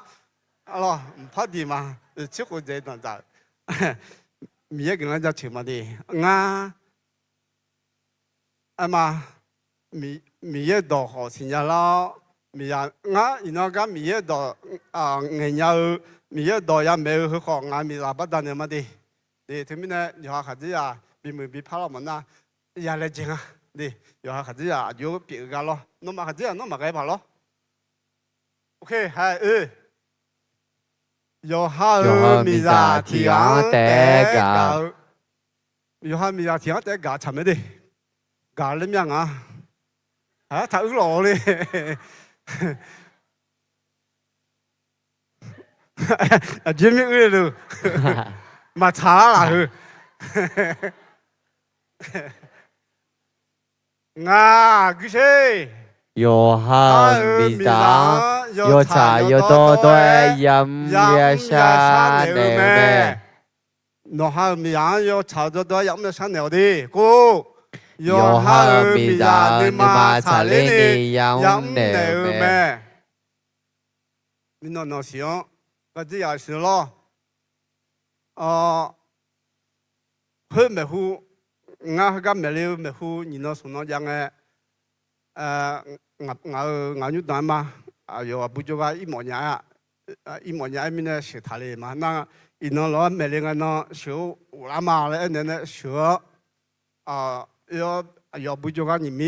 alo phá đi mà sẽ có dễ đồng giáo米也跟人家吃嘛的，啊，哎嘛，米也多好吃呀咯，米呀，伊那个米也多啊，人家米也多也没有很好，米拉不当的嘛的，的他们呢，有下孩子呀，比跑了嘛那，也来劲啊，的，有下孩子呀，有别个咯，弄嘛孩子呀，弄嘛该跑咯，OK， 还有哈米扎提昂得搞，有哈米扎提昂得搞，怎么的？搞怎么样啊？啊，他饿了嘞！啊，真没饿了，马查了。啊，这谁？有哈米扎。有茶有多多饮一下牛咩？有哈米扎有茶多多饮一下牛的，哥。有哈米扎你妈茶哩你饮牛咩？你那想，我只也是咯。去咩户？我个咩了咩户？你那说那样嘅，我有单嘛？啊，有啊，不就个一模年啊，一模年面是他的嘛？那一弄老每年个那修乌拉嘛嘞，那修啊，要不就个你们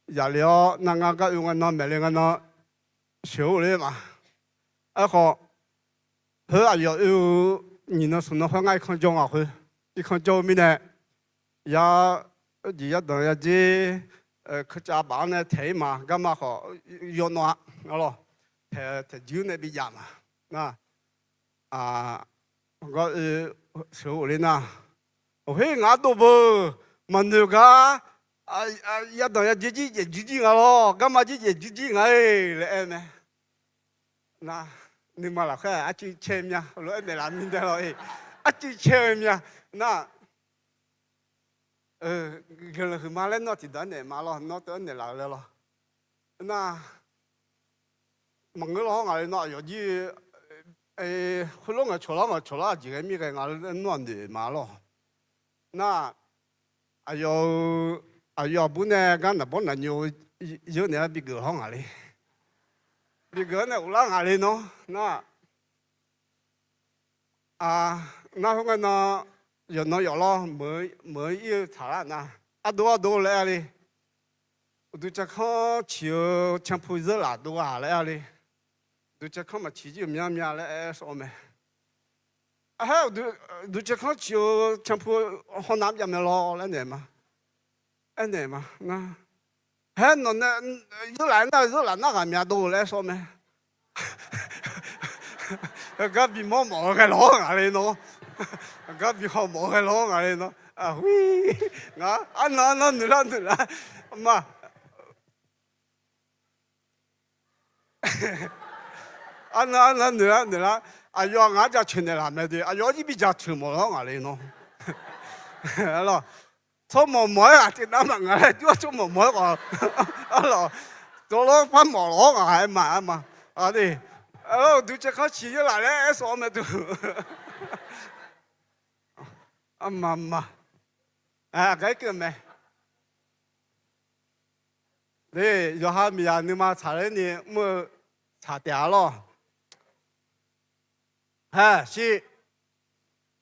也了，那俺个用个那每年个那修嘞嘛？好，啊有你那说那话爱看中啊会，一看中面呢，也等下子。客家帮呢睇嘛，咁嘛好要拿，咯，睇酒呢比较嘛，我手里呢，嘿我都不，问到个一等下自己我咯，咁嘛自己我嚟咩？那你嘛啦，佢一千呀，攞一嚟面的咯，一千呀，那。可能马来那地段的马咯，那段的来了，那蒙个咯，俺那有的，回龙个出了几个米个俺乱的马咯，那要不呢，俺那不能有那比个好俺哩，比个呢乌拉俺哩喏，那那个那。有那有咯，没有查了那，多来哩，都这看就强迫热啦，多下来哩，都这看嘛起就喵来说没，还有都这看就强迫好难也没咯来年嘛，年嘛那，还那热来那个面多来说没，个比毛毛个老啊嘞喏，个比好毛个老啊嘞喏，啊喂，啊那你啦，妈，啊那你啦，啊要俺家村的啦没的，啊要你比较村毛老啊嘞喏，啊咯，做毛毛啊，这那么啊嘞，就做毛毛个，啊咯，做了翻毛老啊还嘛，啊对。哦，都这靠起就来了，说没都。啊妈，啊，该个没？对，有哈米啊，你妈查了你没查掉了？哈是。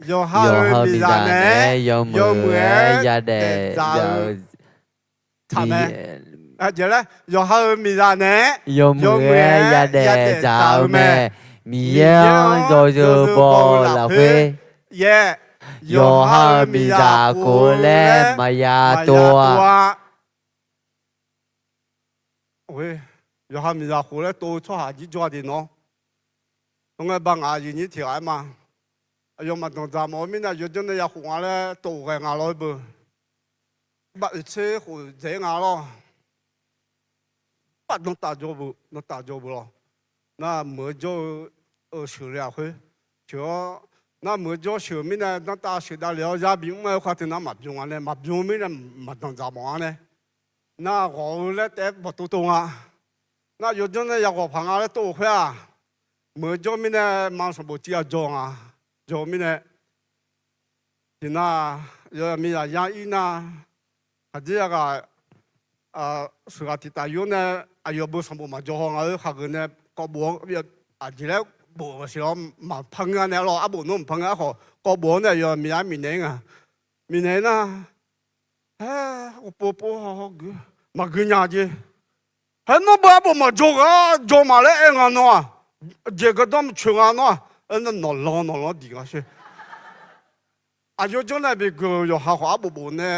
有哈米啊呢？有没呀的？查没？啊，就嘞，有哈米啊呢？有没呀的？找没？米样就包了会。耶。有哈米啊，过来嘛呀多。喂，有哈米啊，过来多出下几抓的喏。我们帮阿姨你调嘛。有嘛动作嘛，明天有真的要换嘞，多个伢来不？不车或这伢咯。不能打脚步，能打脚步了。那没就手了会，就那没就手面呢，那打手打了下边没话题那没用啊呢，没用面呢没当咋忙呢？那我咧得不多动啊？那有种呢要我朋友咧多会啊，没就面呢忙什么只要做啊，做面呢，那有面啊养鱼呐，还是那个。สุขติตายุเนี่ยอายุบุษบมาจงเอาข้ากันเนี่ยก็บัวเนี่ยทีแรกบัวเสียมาพังกันเนี่ยเราอาบุนุ่มพังกันเขาก็บัวเนี่ยยังมีเนื้อมีเนื้อนะปูเขามากินยาจีเห็นว่าบัวมาจงมาเลยเองอ่ะเนาะเจ้าก็ต้องช่วยอ่ะเนาะนั่นนอนดีกันสิอายุจนเนี่ยเป็นก็อยู่หาอาบุเนี่ย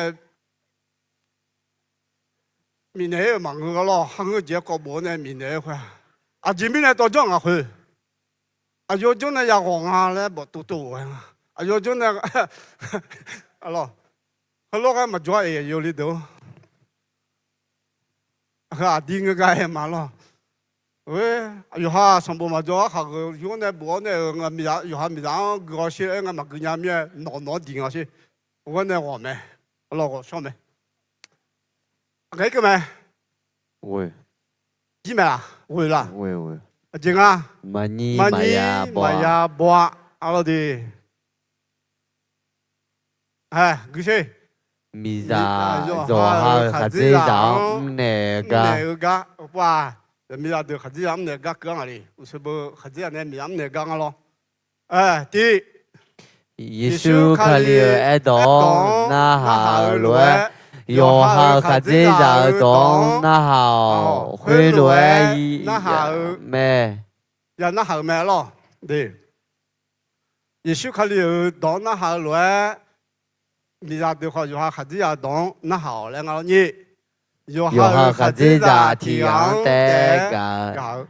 明年忙个咯，喊个节搞不呢？明年会，啊，这边呢多种啊会，啊有种呢要黄啊嘞，不多啊，啊有种呢，啊咯，好多个么做也有里头，啊丁个个嘛咯，喂，有哈上步嘛做，下个有呢不呢，我咪呀有哈咪当个些我嘛个伢咪拿定啊些，我呢我没，咯我上没。cái cái mày ui gì mày à ui là ui chừng à mani maya boa alo đi ha cái gì miza zoha khadzi zam nega nega wa miza được khadzi zam nega cái nào đi usebo khadzi này miam nega ngalo đi Yesu kaliu edon na ha lue有好卡子就讲那好，回来那好咩？呀那好咩咯？对，也许考虑到那好来，你家对话有好卡子就讲那好嘞，我你有好卡子就提昂得个，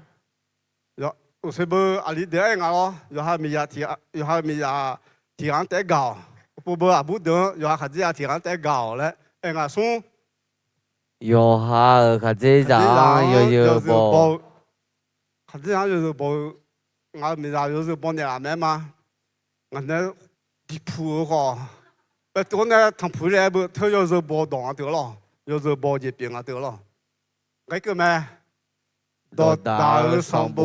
有有什么阿里得我咯？有好咪呀提，有好咪呀提昂得个，不啊不得，有好卡子就提昂得个嘞。哎呀，送有哈卡子长有包，卡子长有包，我没啥有包的拉面嘛，我那地铺哈，多呢汤铺来不，他有包当得了，有包这边啊得了，那个咩？到大上班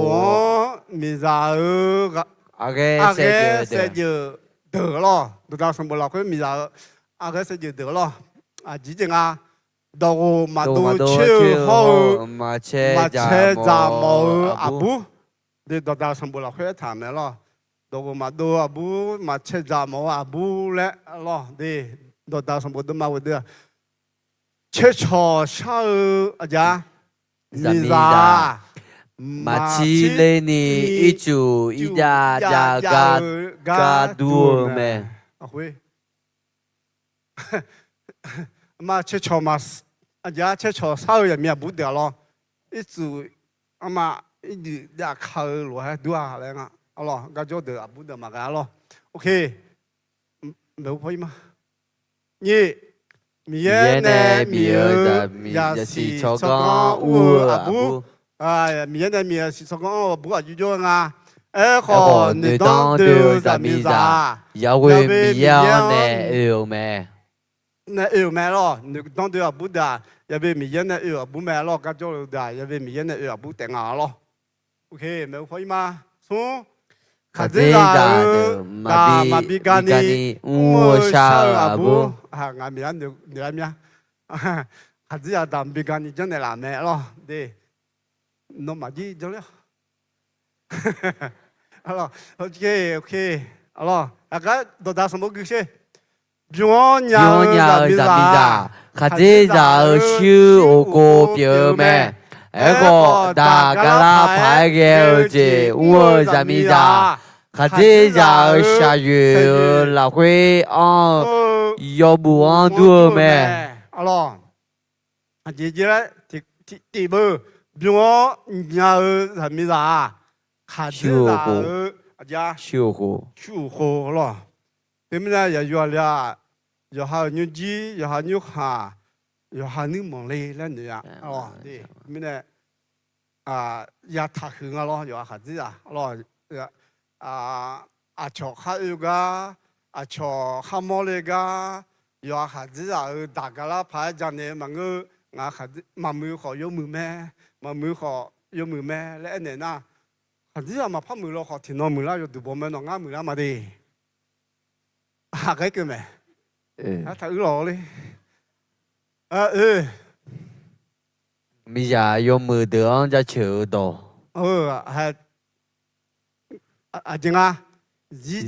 没啥个，阿个谁就得了，到大上班了，佢没啥，阿个谁就得了。啊，之前啊，到马都去后，马车站冇阿布，你到到上不了会谈的咯。到马都阿布，马车站冇阿布嘞咯，你到上不都冇的。车车上阿家，你咋？马起来你一组一家嘎多咩？啊会。嘛切草嘛，啊家切草稍微也不得了，一组，啊嘛一呀靠罗还多啊来啊，好了，那就得啊不得嘛干了，OK，没可以吗？你米耶呢米尔呀是说讲乌啊不，啊米耶呢米尔是说讲乌不啊就叫啊，哎好，你当对啥米啥？有會米樣呢要咩？那咩咯？你當對啊不的，要被米人的不咩咯？咁做的，要被米人的不定啊咯。OK，沒有可以嗎？從卡子的馬比干尼烏沙阿布啊，俺米人你來咩？卡子啊，但比干尼真係難咩咯？對，弄馬啲咗了。好了，OK，好了，大家都打什麼故事？Nyonya Zamiza, Khadija Shu Oko Piome, Eko Da Gala Paige Je Uo Zamiza, Khadija Shayu La Hui En Yobu En Duome. Alors, je dirais, tu veux, Nyonya Zamiza, Khadija Shu lo. 对面呢，也有了，有还有鸡，有还有虾，有还有毛类那女啊，哦，对，面呢啊，也太香啊咯，有啥子啊，咯，炒虾有个，炒虾毛类个，有啥子啊，大家啦排着呢，问我啥子，嘛没好有没咩，嘛没好有没咩，那呢呐，啥子啊嘛怕没咯，好听到没啦，有读报没咯，俺没啦嘛的。cái mẹ thử lò đi bây giờ vô 10 tiếng cho chịu đồ hay chừng à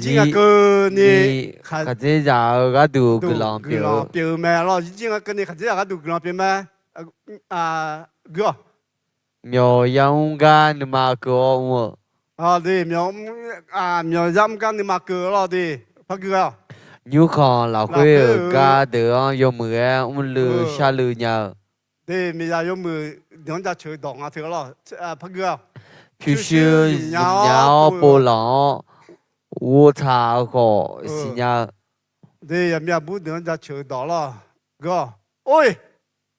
chừng à cơ nè khát chế giờ cái đủ cái lòng biểu mẹ lo chừng à cơ nè khát chế giờ cái đủ cái lòng biểu mẹ gỡ nhiều yang gan mà cơ đi nhiều yang gan mà cơ lo đi phát gỡ như còn là quê ở ca đường vô 10 lư xa lư nhờ để bây giờ vô 10 nhóm ta chơi đồng à thứ lo phát gỡ phiêu siêu nhau bồ lỏng vô thảo khổ xí nhờ để giờ mình bút nhóm ta chơi đó lo gỡ ôi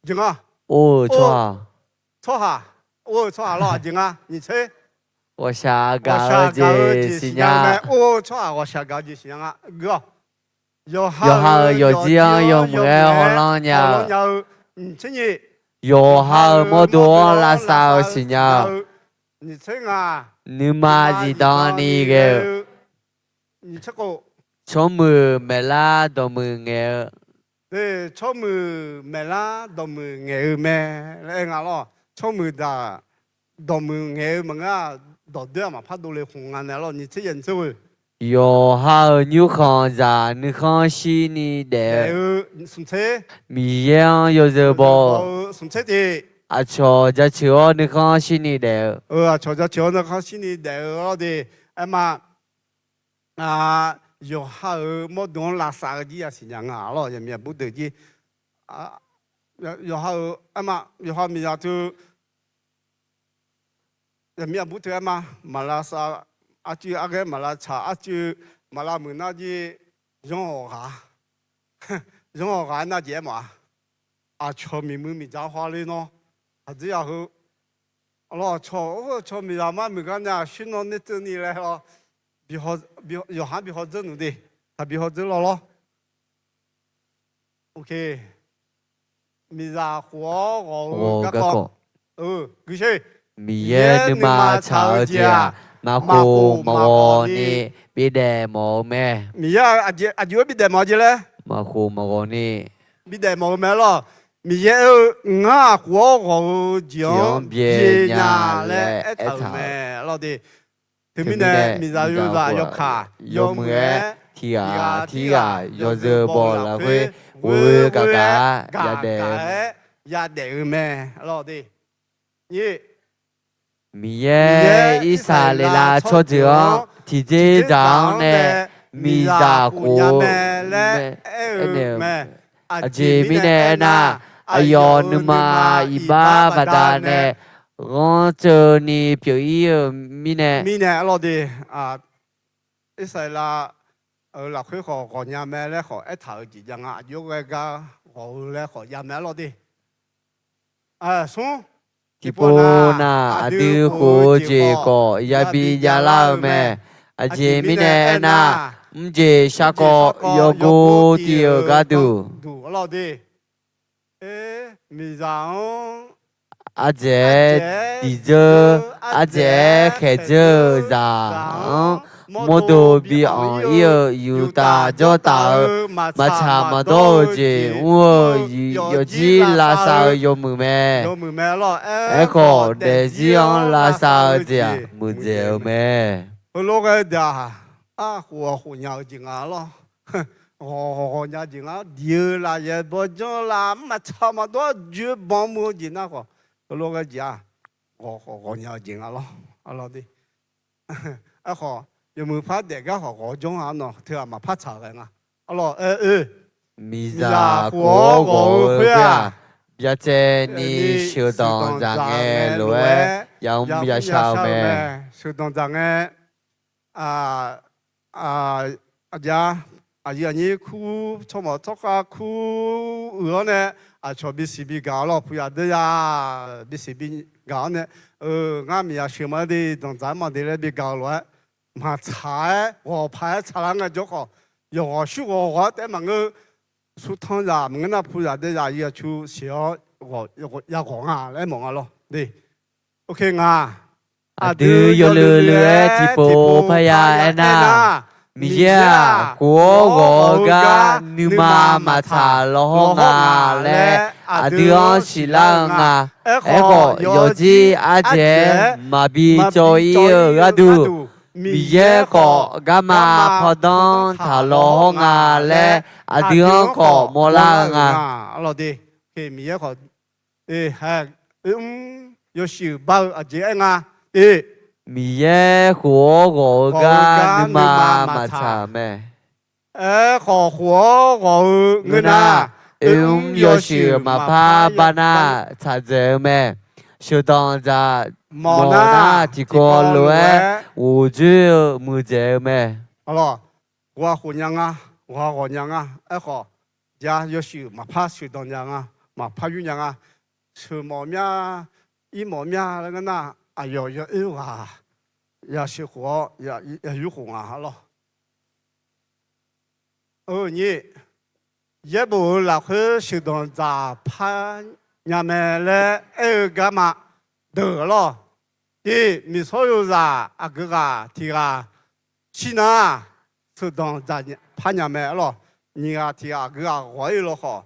dừng à ôi cho hả ôi cho hả lo dừng à nhìn thấy 我下高级新娘，我操！我下高级新娘啊，哥，有好有这样有没好浪鸟，这你有好么多拉萨新娘，你这啊，你妈知道你个，你这个，从มือ没拉到มือเง对，从มือ没啦到มือเง咩？那个咯，从มือda到มือเง么啊？到底嘛，怕到来红安了，你这人走。有好有看着，你看是你的。送车。米样有热不？送车的。啊，坐着车你看是你的。坐着车你看是你的的，哎嘛，有好么东拉萨的啊，是样啊咯，也没不得的，有好哎嘛，有好米呀就。มีอาบุตรมามาลาซาอาจูอาเกมาลาชาอาจูมาลามือนาจียงออกายงออกาน่าเจ๋มาอาชอมีมือมีจ้าฟ้าเลยเนาะอาจีอาหูเราชอมีรามามือกันเนี่ยชิโนนิตนี่เลยเหรอ比好有还比好真努的他比好真了咯 OK มีราหัว我个个กูใช่มีเยอะมาชาวเจียมาคูมาโวนี่ปีเดมอแม่มีเยอะอายุปีเดมอจีเลยมาคูมาโวนี่ปีเดมอแม่ล่ะมีเยอะง่าหัวหัวจียงเบียญาเลยเท่าแม่ล่ะดิถึงมีเนี่ยมีรายุรายุขายมเอ๋ที่ยอเจอบอลละเว้ยเว้ยกะยาเดแม่ล่ะดินี่ 米耶伊萨雷拉撮奖，提这张呢米扎古咩？阿姐米呢那阿哟你妈伊爸爸的呢，我这里表演米呢？明年落地啊，一世啦，落去學學嘢咩咧？學一頭字就壓咗嘅噶，學咧學嘢咩落地？送。Tipona adu koje ko yabi yala me aje mine na mje shako yogo tio gadu du lo di mi zang aje dijo aje khejo za modo bi on yo yuta jota macha mado je wo yo ji la sa yo mu me yo mu me lo echo de zion la sa dia mu je me lo cái da hồ nhau chừng lo hồ nhau chừng điều là ye bo cho là mà sao mà đó chưa bom mua gì nào có lo cái gì hồ nhau chừng lo đi họ有冇發大家學嗰種啊？喏，佢話咪拍茶嘅啊？咯咪咋我呀，一隻你小當陣嘅路誒，有唔有炒咩？小當陣嘅阿爺你哭，從冇作下哭，我呢坐比士比搞咯，不要的呀，比士比搞呢，我咪什麼的當咱們的咧比搞咯。mà trái我拍茶人嘅咗個，有書我哋問佢書堂呀，問那鋪呀啲呀要出小我講啊，你問下咯，你 OK 啊？Adu yo lele tipo paya ena miya ko ga numa mata lo nga le adu on sila nga eko yoji aje mabi choi adu mi ye ko gama phodon thalo nga le adion ko mola nga lo di ke mi ye ko ha yo shi ba aje nga mi ye ko ga numa mata me ko ko ngna yo shi ma pa bana cha je me shu dong za mo na ti ko lue wu ju mu je me alo wa hu nyang wa ho nyang ho ya yo shi ma pa shu dong nyang ma pa yu nyang shu mo mya yi mo mya la na ayo yo e wa ya shi huo ya yu hu lo ni ye bu la hu shu dong za pa nhà mẹ lẽ ga mà đỡ lo đi mi số yêu ra cái thì xin à sự đồng ra phá nhà mẹ lo nhà thì cái gọi lo họ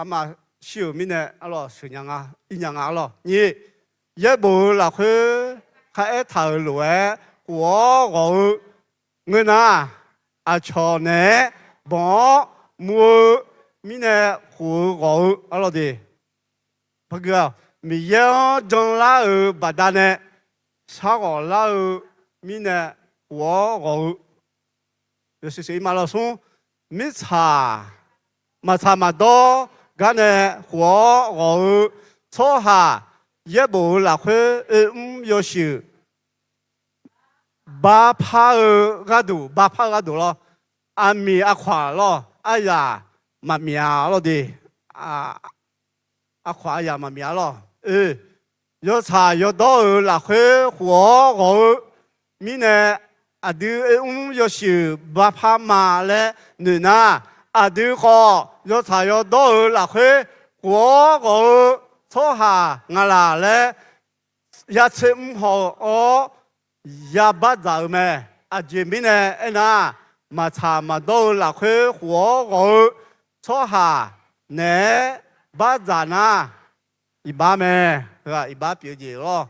mà siêu mi nè lo sự nhà nhà lo nhỉ ye bu là cứ khai thảo lúa của người na cho nè bỏ mua mi nè của lo đi bây giờ mình nhớ trong lá ở bà đa này sao ở lá ở mình này của有些谁嘛老说没查嘛多个呢我错下也不拉回有些八趴个度咯阿米阿垮咯哎呀嘛苗咯的夸呀嘛苗咯有茶有多拉回我米呢do有时八趴嘛嘞女呐do个有茶有多拉回我错下我啦嘞一次好也不走咩这米呢那嘛茶嘛多拉回我错下呢巴扎那一把咩是吧？一把表姐咯，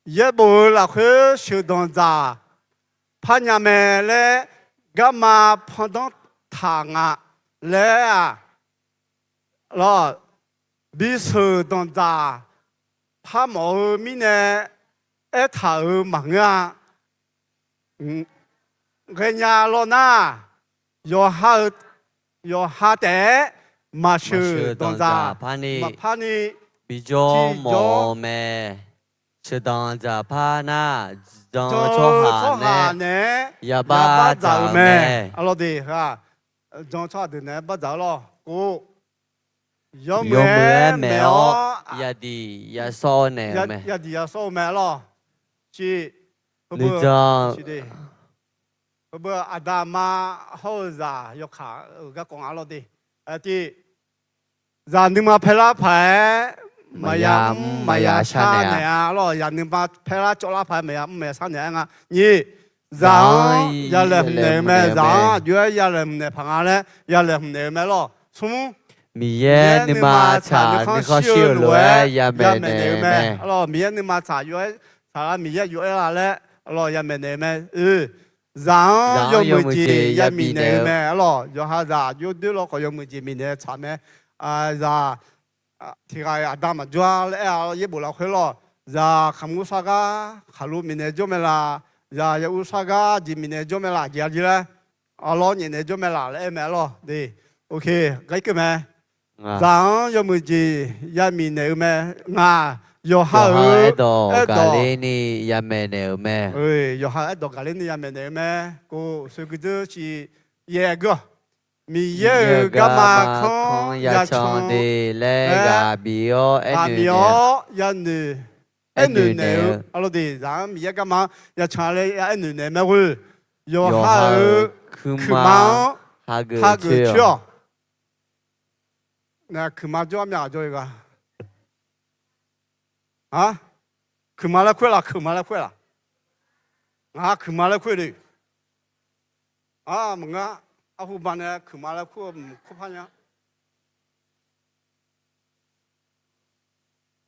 也不拉去修东家，怕伢咩嘞？干嘛碰到糖嘞咯，比修东家，怕冇咪呢？头忙人家咯那，要下得。嘛是当家，嘛怕你比较毛咩，适当在怕那，张错下呢，也把走咩，阿罗的哈，张错的呢不走咯，古有有咩没没有，也的也少呢咩，一啲有數咩咯，是，你知是的，不阿达玛好咋要卡個講阿羅的，啲，人哋嘛拍啦拍。maya sa này à lo nhà mình bắt phê cho lá phải maya sa này à nhỉ rằng giờ làm này mà rằng giờ làm này phẳng này giờ làm này mà lo xong mi ye ni ma cha ni khó siêu luôn ya mẹ này mẹ lo mi ye ni ma cha yo cha mi ye yo la le lo ya mẹ này mẹ rằng yo mu ji ya mi này mẹ lo yo ha ra yo đưa lo có yo mu ji mi này cha mẹ à ra thì cái Adam mà cho lẽ ye bù lao khơi lo giờ khăm usaga khalu mine cho mẹ là giờ usaga gì mine cho mẹ là gì là lo nhìn này cho mẹ là lẽ mẹ lo đi ok cái mẹ rằng yo mu gì ya mine mẹ nga yo ha đồ cả lên ni ya mẹ nè mẹ yo ha đồ cả lên ni ya mẹ nè mẹ cô sự cái đó chỉ ye go mi ye ga ma không ya chọn đi lẽ gà bio ya nữ nè alo đi rằng mi ye ga ma ya chọn lẽ ya nữ nè mà vui yo ha kuma ha gu chưa nè kuma cho mi à cho cái à kuma là quên là à kuma là quên đi à mừng á à phụ bạn này kuma là quên 파냐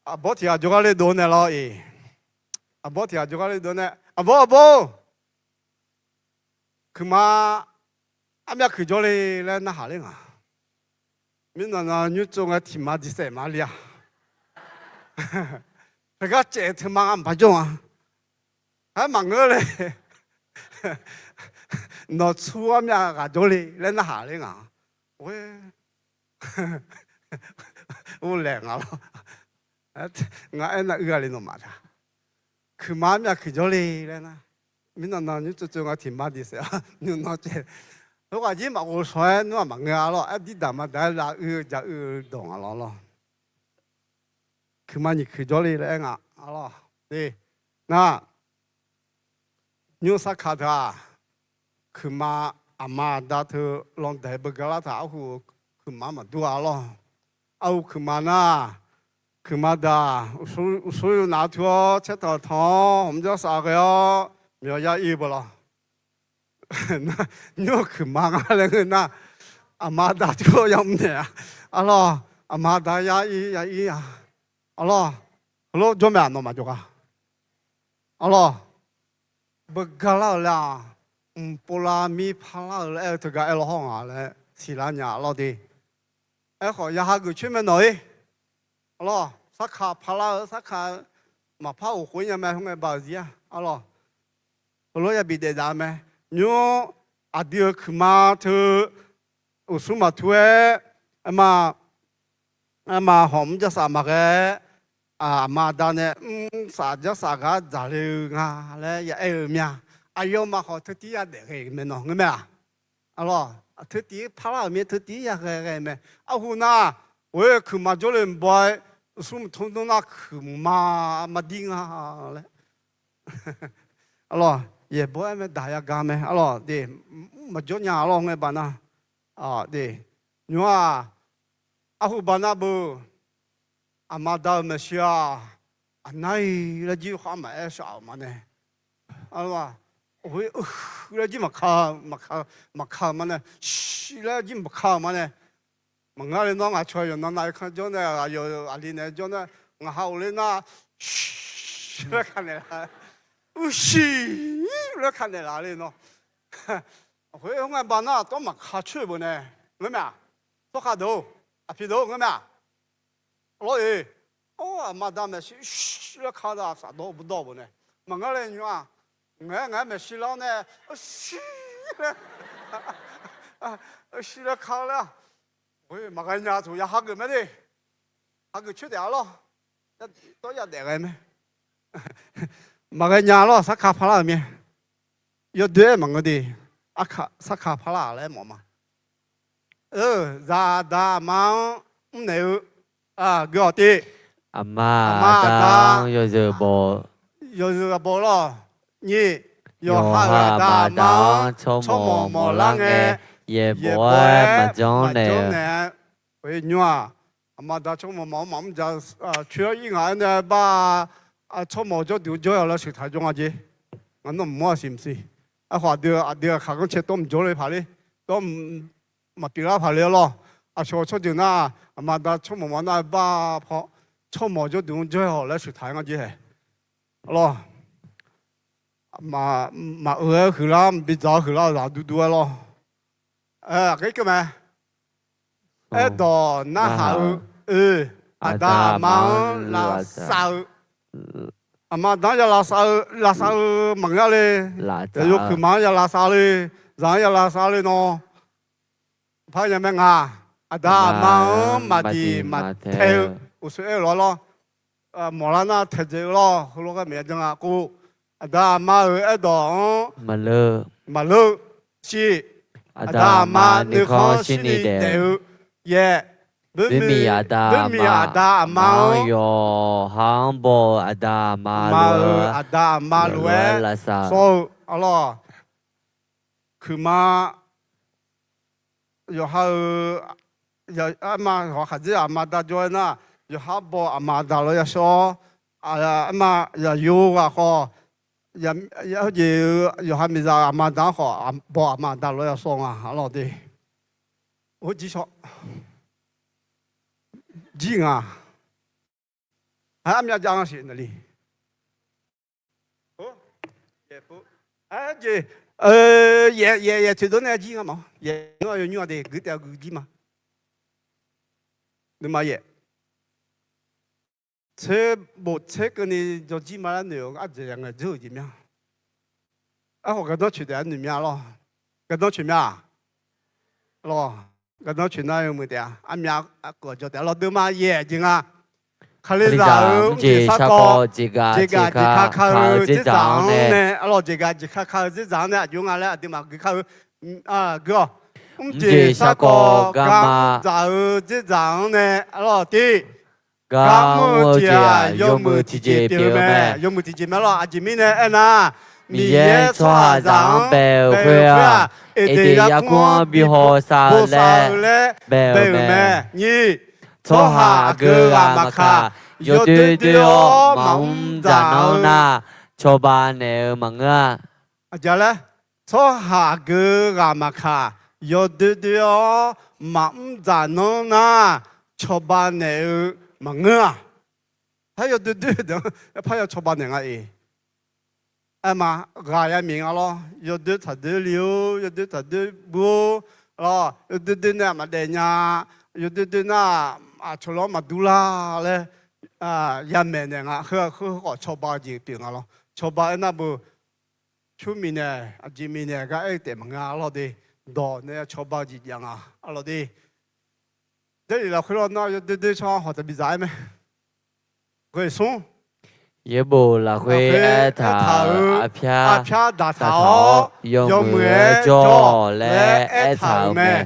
à bố thì à cho cái đồ này lo à bố thì à cho cái đồ này à bố kuma à mẹ cứ cho lên nó hả lên à mình là như trong cái thì mà đi xe mà lia cái trẻ thì mang ăn phải chung à à mang ngơ lên nó chua mẹ cả cho lên nó hả lên à ôi ôi lẹ ngà lo ngà em là ưa lên nó mà ta cứ mà mẹ cứ cho lên à mình là như trong cái thì mà đi xe như nó chết lúc ấy mà我说nó mà ngà lo à đi đàm mà đại là já đồng à lo 그만 이 그절이 랭아 알아 네나 뉴사카다 그마 아마 다트 론데버가라다 아후 그마마 두알로 아우 그마나 그마다 우수유 나투어 채터터 엄저 싸고요 몇야 입어라 너 그마가랭은 나 아마 다투어 염네 알아 아마 다야 이야 alo alo cho mẹ nó mà cho cả alo bực gala là pola mi phala là thực cái lo hong à là xí lá nhà lo đi hỏi ya cái chuyện mà nói alo sắc khá phala sắc khá mà phao hối nhà mẹ không ai bảo gì à alo alo ya bị để ra mẹ nhớ à điều mà thứ usuma thuê mà hom cho sao mà cái à mà đàn này sao cho sao cái giá liệu nga lấy ya mía ai mà họ thứ tí để cái mình nó nghe à alo thứ tí phá là mình thứ tí ya cái mình à hôm na 왜 그 마저는 뭐 숨 통통나 그 마딩 하래 alo ye boy me daya game alo de majonya alo nge bana de nyua ahu bana bu amada mesia anai la ji kha ma sa ma ne alwa oi la ji ma kha ma ne shi la ji ma kha ma ne ma nga le no nga choi yo na na kha jo ne yo ali ne jo ne nga ha le na la kha ne la ushi la kha ne la le no oi nga bana to ma kha chue bo ne nge ma to kha do à phi đâu nghe mẹ, rồi, ô mà đam mẹ xí nó khá là sao đâu不到不呢，mà nghe lên nhá, nghe mẹ xí lao nè, xí nó khá là, ôi mà cái nhà chủ nhà hát cái mấy đi, hát cái chuyện gì lo, 都要得个咩？嘛个伢咯，撒卡帕拉咩？要对嘛个的，阿卡撒卡帕拉来么嘛？咋da mang nếu gọi đi ama dang yo giờ bo yo bo lo nhị yo ha ba dang cho mo lang e ye bo ma jong ne với nhua mà đã cho mo mắm giờ chưa ý ngài này ba cho mo cho điều cho là sự thay đổi gì anh nó mua xem gì hoặc đưa khả năng chế tôm cho lấy phải đi tôm mà bị lá phải lo cho điều na mà đã cho mo na ba phò cho mo cho điều cho là sự thay đổi gì lo mà khử lắm bây giờ khử lắm là đủ lo cái mà đó na hậu đã mang là sao mà đó là sao măng ra đi lúc khi mà là sao đi rằng là sao đi nó phải như mấy ngà đã mang mà theo usually lo mỗi lần na theo lo lúc cái mấy tiếng cô đã mang ở đó mà lơ chi đã mang nước khó xin đi đều yeah Bumi ada ma yo hambo ada ma lue so alo kuma yo ha yo ama ho khaji ama da jo na yo ha bo ama da lo ya so ama ya yo ga ho ya yo ha mi za ama da ho bo ama da lo ya so nga alo de o ji so gì à? Em nhà giang xin là gì? Gì? Ye thì đó là gì mà? Ye nó yêu nhau để gửi theo gửi gì mà? Nhưng mà ye, thế bộ thế cái này cho gì mà nhiều, giờ yang là gì mà? Họ cái đó chuyện đấy anh nhớ lo, cái đó chuyện mà, lo. cái đó chuyện nào mới đấy anh nhớ của cho đấy là đưa mà ye chứ à khai lý giáo chỉ sao có chỉ khao chỉ giáo này alo chỉ khao chỉ giáo này dùng à lại đi mà cái khao cái chỉ sao có cam giáo chỉ giáo này alo đi cam chỉ dùng mưa thì chỉ biểu mẹ dùng mưa thì chỉ mẹ lo à chỉ mình này anh à mi ye cho giang bèo khuya ede ya quan bi ho sa le bèo mẹ nhị cho hà cơ mà kha yo de mong ra nâu na cho ba nè mà ngã giờ là cho hà cơ mà kha yo de mong ra nâu na cho ba nè mà ngã thấy yo de đó phải yo cho ba nè ngay mà gái mình alo, yo đưa thật đưa liu, yo đưa thật đưa bùa, lo, yo đưa nè mà để nhà, yo đưa na cho nó mà đu la le, nhà mình nè ngà, khơi có cho ba gì tiền alo, cho ba na bu, chú mình nè, chị mình nè cái để mà ngà alo đi, đó nè cho ba gì dạng à, alo đi, đây là khơi nó yo đưa cho họ tập bị giải mày, khơi xuống. ye bo la khuê thảo apia đà thảo yo mưa cho le thảo mẹ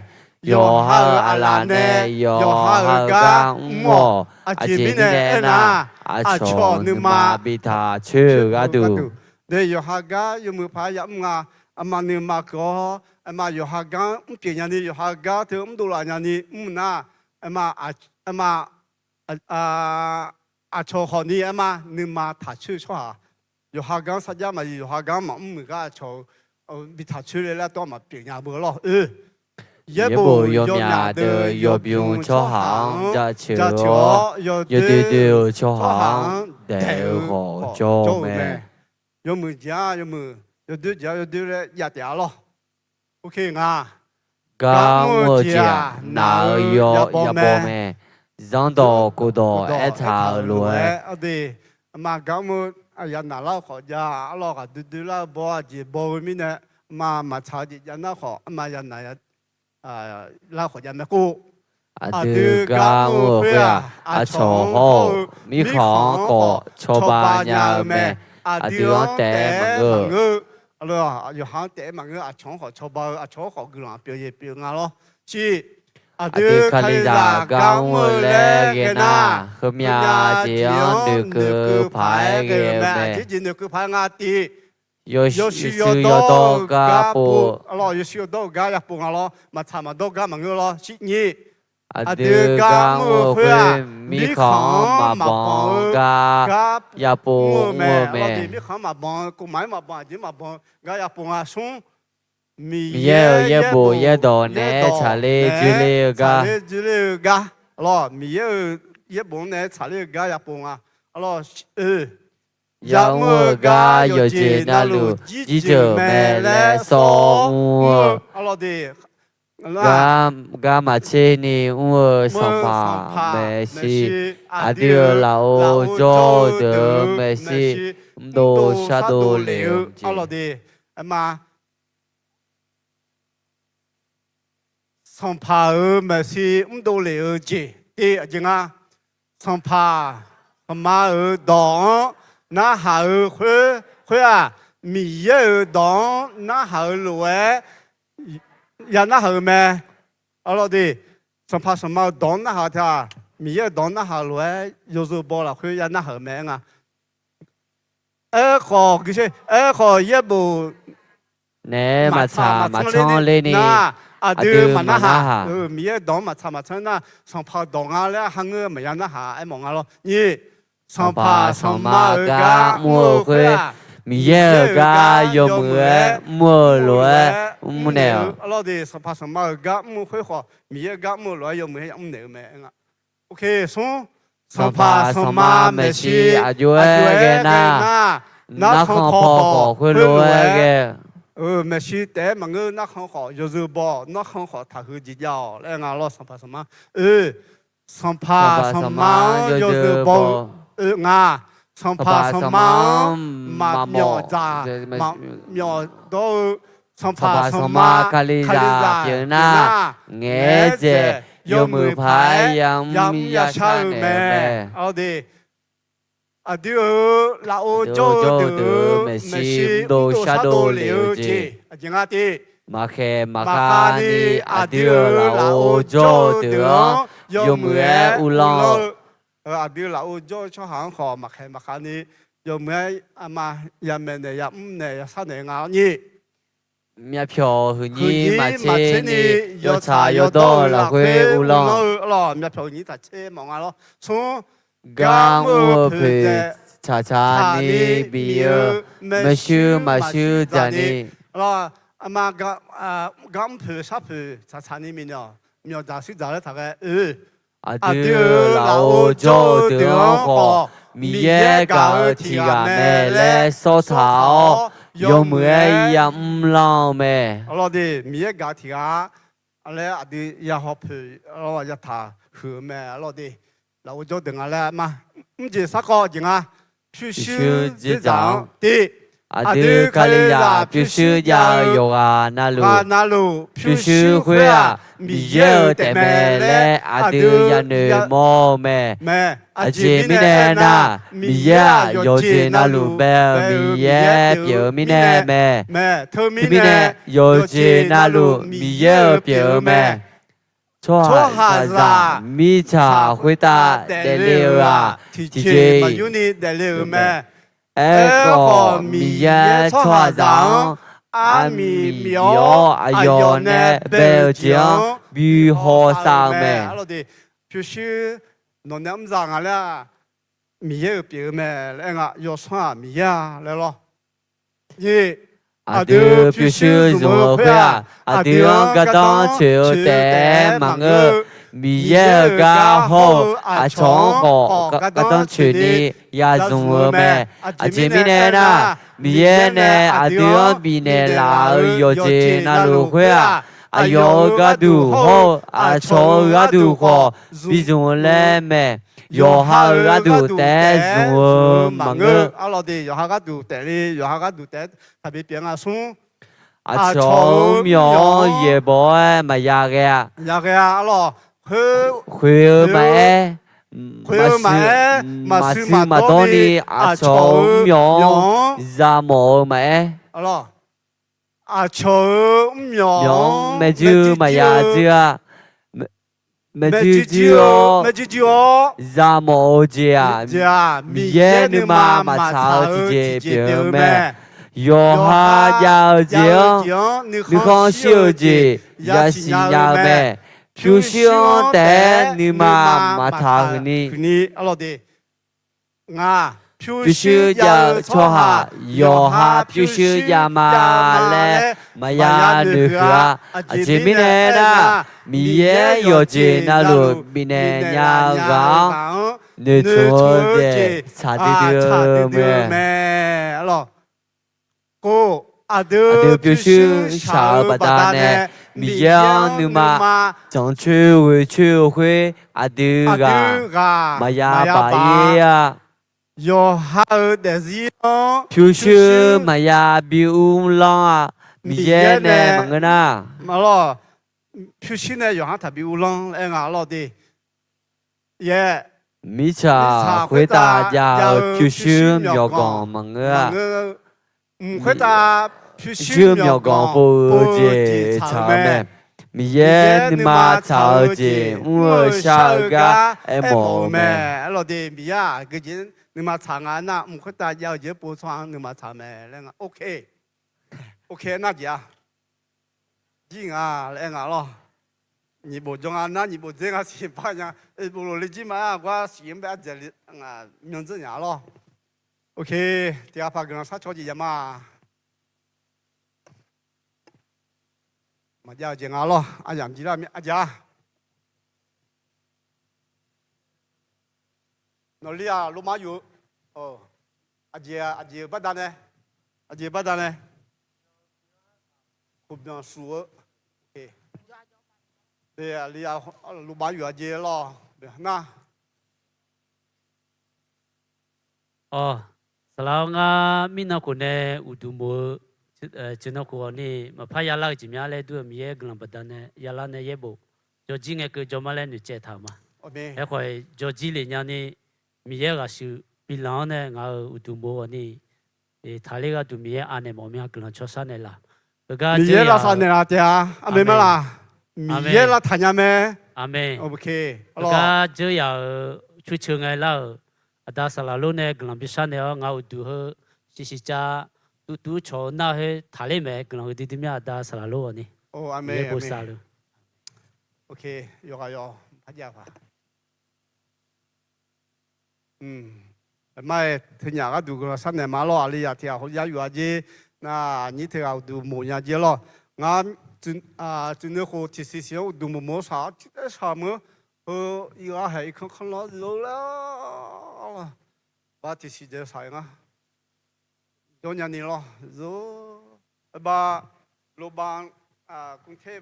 yo ha ala ne yo ha ga mo a chi ne na a cho nu ma bi tha chư ga du de yo ha ga yo mu pa yam nga ama nu ma ko ama yo ha ga ke nya ni yo ha ga the du la nya ni na ama cho họ đi mà nhưng mà thà chữ cho họ, yo hà gang sát giá mà yo hà gang mà cái cho bị thà chữ là đó mà biển nhà bữa lo, ye bo yo nhà de yo biong cho hàng cha chữ yo tiêu cho hàng đều họ cho mẹ, yo mười giá yo đưa là giá tiền lo, ok nga, cam mua giá nào yo ya bo mẹ. Giang đồ cô đồ ế thảo lùi đi mà cảm ơn anh nào lao khó ra lao cả đưa la bỏ gì bỏ mình nè mà chào gì anh nào khó mà anh này lao khó ra mấy cô 阿ดื嘎木会啊，阿从后米康果抽巴nhà mẹ，阿ดื安得蒙个。咯，要行第一問嘅阿廠學錯包，阿廠學佢話表嘢表亞咯，是阿啲卡里達剛我咧嘅那，佢咪只樣女個牌嘅咩？之前女個牌亞啲，有需要多加布，咯，有需要多加一布亞咯，咪差唔多加問佢咯，是你。阿啲剛我會米康嘛幫加一布我咩？米康嘛幫，購買嘛幫，點嘛幫，加一布亞送。miye bo ye do ne chale jule ga jule ga lo miye ye bo ne chale ga ya bo nga lo yang wo ga yo je na lu ji jo me le so wo lo de ga ma che ni wo song pa me si adio la o jo de me si do sha do le lo de ma song pa me si do le ji de jing a song pa ma dong na ha hui a mi ye dong na ha lue ya na ha me lo de song pa song ma dong na ha ta mi ye dong na ha lue yo zo bo la hui ya na ha me nga kho cái gì kho ye bu nè mà cha mà chong lên đi à đưa mà nó hà mía đón mà cha mà chong na song pa đón à lẽ hàng người mà nó hà em mong à lo nhỉ song pa song ma ga mua khuê mía ga yo mua lúa mua nèo lo đi song pa song ma ga mua khuê họ mía ga mua lúa yo mua ông nèo mẹ ngà ok xong song pa song ma mẹ si à due cái na nó không khó khuê lúa cái mẹ sĩ tế mà ngư nó không khó yo zu bo nó không khó thà hư gì giàu lẽ ngà lo song pa song ma song pa song ma yo zu bo ngà song pa song ma mà nhỏ già mà nhỏ đó song pa song ma kali già phía na nghe dễ yo mười phái yam ya cha mẹ ở đi à đưa lão cho đưa mẹ xin đồ sa đồ liu chi à chừng à đi mà khe mà kha ni à đưa lão cho đưa yo mười u lo à đưa lão cho hàng họ mà khe ni yo mười mà ya mẹ này ya này sa này ngáo nhỉ mẹ phiêu hư nhi mà chế ni yo cha yo do là quê u lo mẹ phiêu nhi ta chế mong à lo xuống gang mua phê cha ni bia mà sư cha ni lo mà gam phê sa phê cha ni mình nhở nhở cha sư cha đấy thằng à đưa lão cho đưa họ mía gạo thì gà mẹ lẽ so thảo yo mười yam lao mẹ lo đi mía gạo thì gà lẽ à đi ya học phê lo ya thà hư mẹ lo đi lão cho đừng à lẽ mà không chỉ sao có gì à必须执掌的啊对，卡里亚必须要有啊那路，必须会啊，米有得咩嘞？啊对呀女么咩？啊姐咪呢那米呀有姐那路呗，米耶表咪呢咩？咪呢有姐那路米耶表咩？错哈子米茶回答得了啊，姐姐。個米耶錯rằng à mì miao à yo ne bèo chiang bi ho sang mẹ必须侬念rằng à là米耶表咩咧啊要算米呀来咯耶à đưa必须怎么会啊à đưa cái đó chịu té mà ngơ mi ye ga ho a chong ho ka tong chu ni ya zung wo me a ji mi ne na mi ye ne a dio bi ne la yo ji na lu hwe a yo ga du ho a cho ga du ho bi zung le me yo ha ga du te zung wo ma nge a lo de yo ha ga du te li yo ha ga du te ta bi pian a sung a cho myo ye bo ma ya ge a lo khuya mẹ mà sư mà đó đi à chỗ nhỏ ra mồ mẹ alo à chỗ nhỏ mẹ chưa mà ya chưa mẹ chưa ra mồ chưa mi ye nữ mà sao chị biểu mẹ yo ha ya chưa nữ con siêu chị ya xin ya mẹ phiêu siêu té nữ mà thà hơn đi alo đi nga phiêu siêu ya cho ha yo ha phiêu siêu ya mà lẽ mà ya nữ ha chỉ mi nè na mi ye yo chị na lu mi nè nhà gạo nữ chúa chị cha đi mẹ alo cô Adu phiêu siêu sao bà ta nè mi ye nữ mà chẳng chịu với chịu huế adu ga mà ya bà ye yo ha de zi phiêu siêu mà ya biểu long à mi ye nè mà người na mà lo phiêu siêu nè yo ha thà biểu long em à lo đi ye mi cha huế ta ya phiêu siêu nhỏ con mà người huế ta phiêu siêu nhỏ con bố chị cha mẹ mi ye nữ mà cha chị mua sao ga em mồ mẹ lo đi mi ya cái gì nữ mà cha ngàn na huế ta ya dễ bố sang nữ mà cha mẹ lên ok ok na gì à gì à lên à lo你不中啊，那你不这个是把人，不如你起码我先不要这里啊，名字伢咯。OK， 第二趴跟他吵几嘛，嘛要这样咯，阿杨知道没？阿姐，哪里啊？罗马有哦，阿姐不单呢，阿姐不单呢，不变数。OK。对啊，你要鲁班月节咯，那。哦，สลาวงามินาคนเนี่ยอุดมจุนกูนี่มาพายาลากจิมยาเลยด้วยมีเอกลังปัตตานียาลาเนี่ยเยบุจอจิงเอกจอมาเลยนี่เจ้าทามาไอ้คอยจอจิเลยเนี่ยมีเอกาชูปีหลังเนี่ยงาอุดมนี่ทะเลก็ดูมีเอกอันเนี่ยมอมีกลังชอสันเนี่ยละมีเอกละสันเนี่ยละเจ้าอเมมาละมีเอกละทันยามอเมโอเคก็เจ้าอยากช่วยเชิงไงล่ะอาดาสลาโลเนี่ยกลังพิชาเนี่ยงาอุดูเฮชิจ้าตูโชน่าเฮทะเลแม่กลังอุดิมีอาดาสลาโลนี่โอ้อเมโอเคยกยอพัดยาค่ะไม่ถึงอยากดูก็สันเนี่ยมาล้ออะไรอย่างที่เขาอยากอยู่อาจีน่ะนี่เธอเอาดูหมูอย่างเดียวล้องานจุนเนี่ยเขาที่สิ่งดูหมูสาวที่ได้สามอีกอะไรเขาล้อรู้แล้วว่าที่สิ่งเดียวใส่นะย้อนอย่างนี้ล้อรู้บ้าโรงพยาบาลกรุงเทพ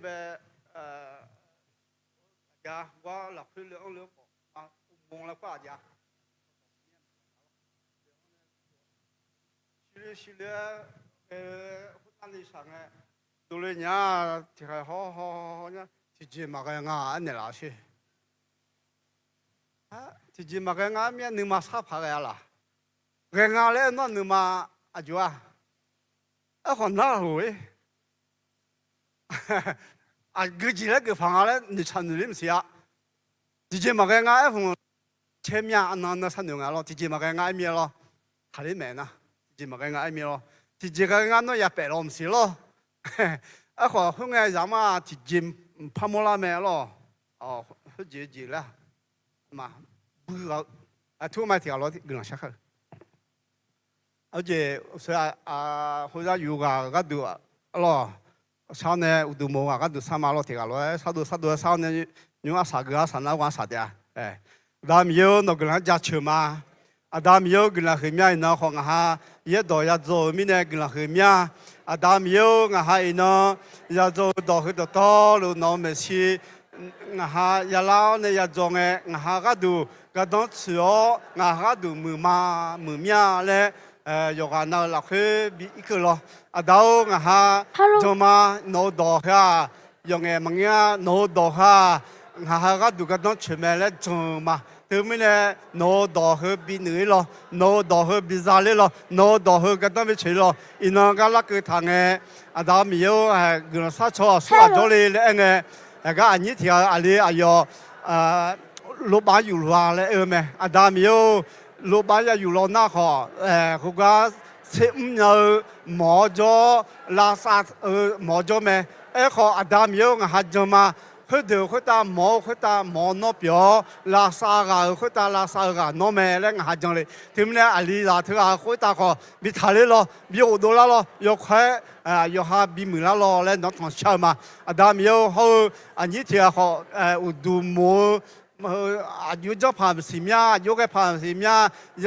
ยาว่าหลักคือเรื่องมงแล้วก็ยา是的，那里上哎，都来年这还好呢，这几嘛个俺那哪去？这几嘛个俺面你嘛啥拍个啦？俺来那你嘛阿舅啊，好哪回？个几那个房啊嘞，你穿的么些啊？这几嘛个俺从前面那穿的俺咯，这几嘛个俺面咯，他里面呢？chỉ mà cái ngài mi lo thì chỉ cái ngài nó ya bể lo xí lo à họ không nghe rằng mà thì chỉ phá mô la mẹ lo họ chỉ là mà bự thu mai thì lo thì gần sắc hơn ở chỉ sẽ hồi ra yoga cái đồ lo sau này udu mô cái đồ sa ma lo thì lo sau đó sau này những sa cái sa na quan sa đấy làm nhiều nó gần ra chơi mà Adam yêu gần là khmer nó không ha, yết đòi ya做咪呢gần là khmer, Adam yêu ngà hai nó ya 做 đòi hơi đòi to rồi nó mới xí ngà ha ya lao này ya 做 nghe ngà ha cái đồ cái đó chữa ngà ha đồ mười mía lệ, rồi cái nào là hơi bị cái lo, đâu ngà ha cho mà nó đòi ha, rồi nghe mà nghe nó đòi ha, 哈个都个当出门来种嘛，对面呢拿到后比女咯，拿到后比啥哩咯，拿到后个当没去咯，伊那个那个堂诶，啊到没有哎，个啥错说咗哩咧个，那个安尼条阿哩哎哟，老板有话咧咩？啊到没有老板也有咯那好，嗰個食唔有冇咗拉薩冇咗咩？個阿達沒有下咗嘛？佢打冇攞表拉薩個，佢打拉薩個攞咩咧？下咗嚟，點咧？阿里拉佢啊，佢打個比睇咧咯，比好多啦咯，又快又下比唔啦咯咧，攞同笑嘛？阿達沒有好，啊呢條好有度冇。有咗拍是咩？有嘅拍是咩？一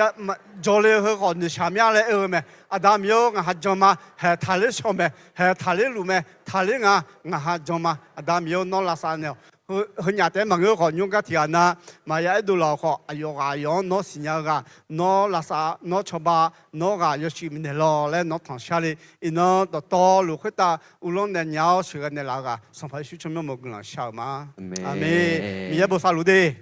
做咧去看你下面咧咩？啊，但係有下咗嘛？係睇你上咩？係睇你路咩？睇你下咗嘛？啊，但係有攞拉山了。佢日底問佢看用個天啊，咪有一度落學，哎呦啊樣攞線呀個，攞拉沙，攞錯吧，攞個有樹面咯，咧攞糖下嚟，攞到多路佢打，無論你鳥樹嘅你那個，上排樹出面冇個人笑嘛？阿妹，你也冇殺路的。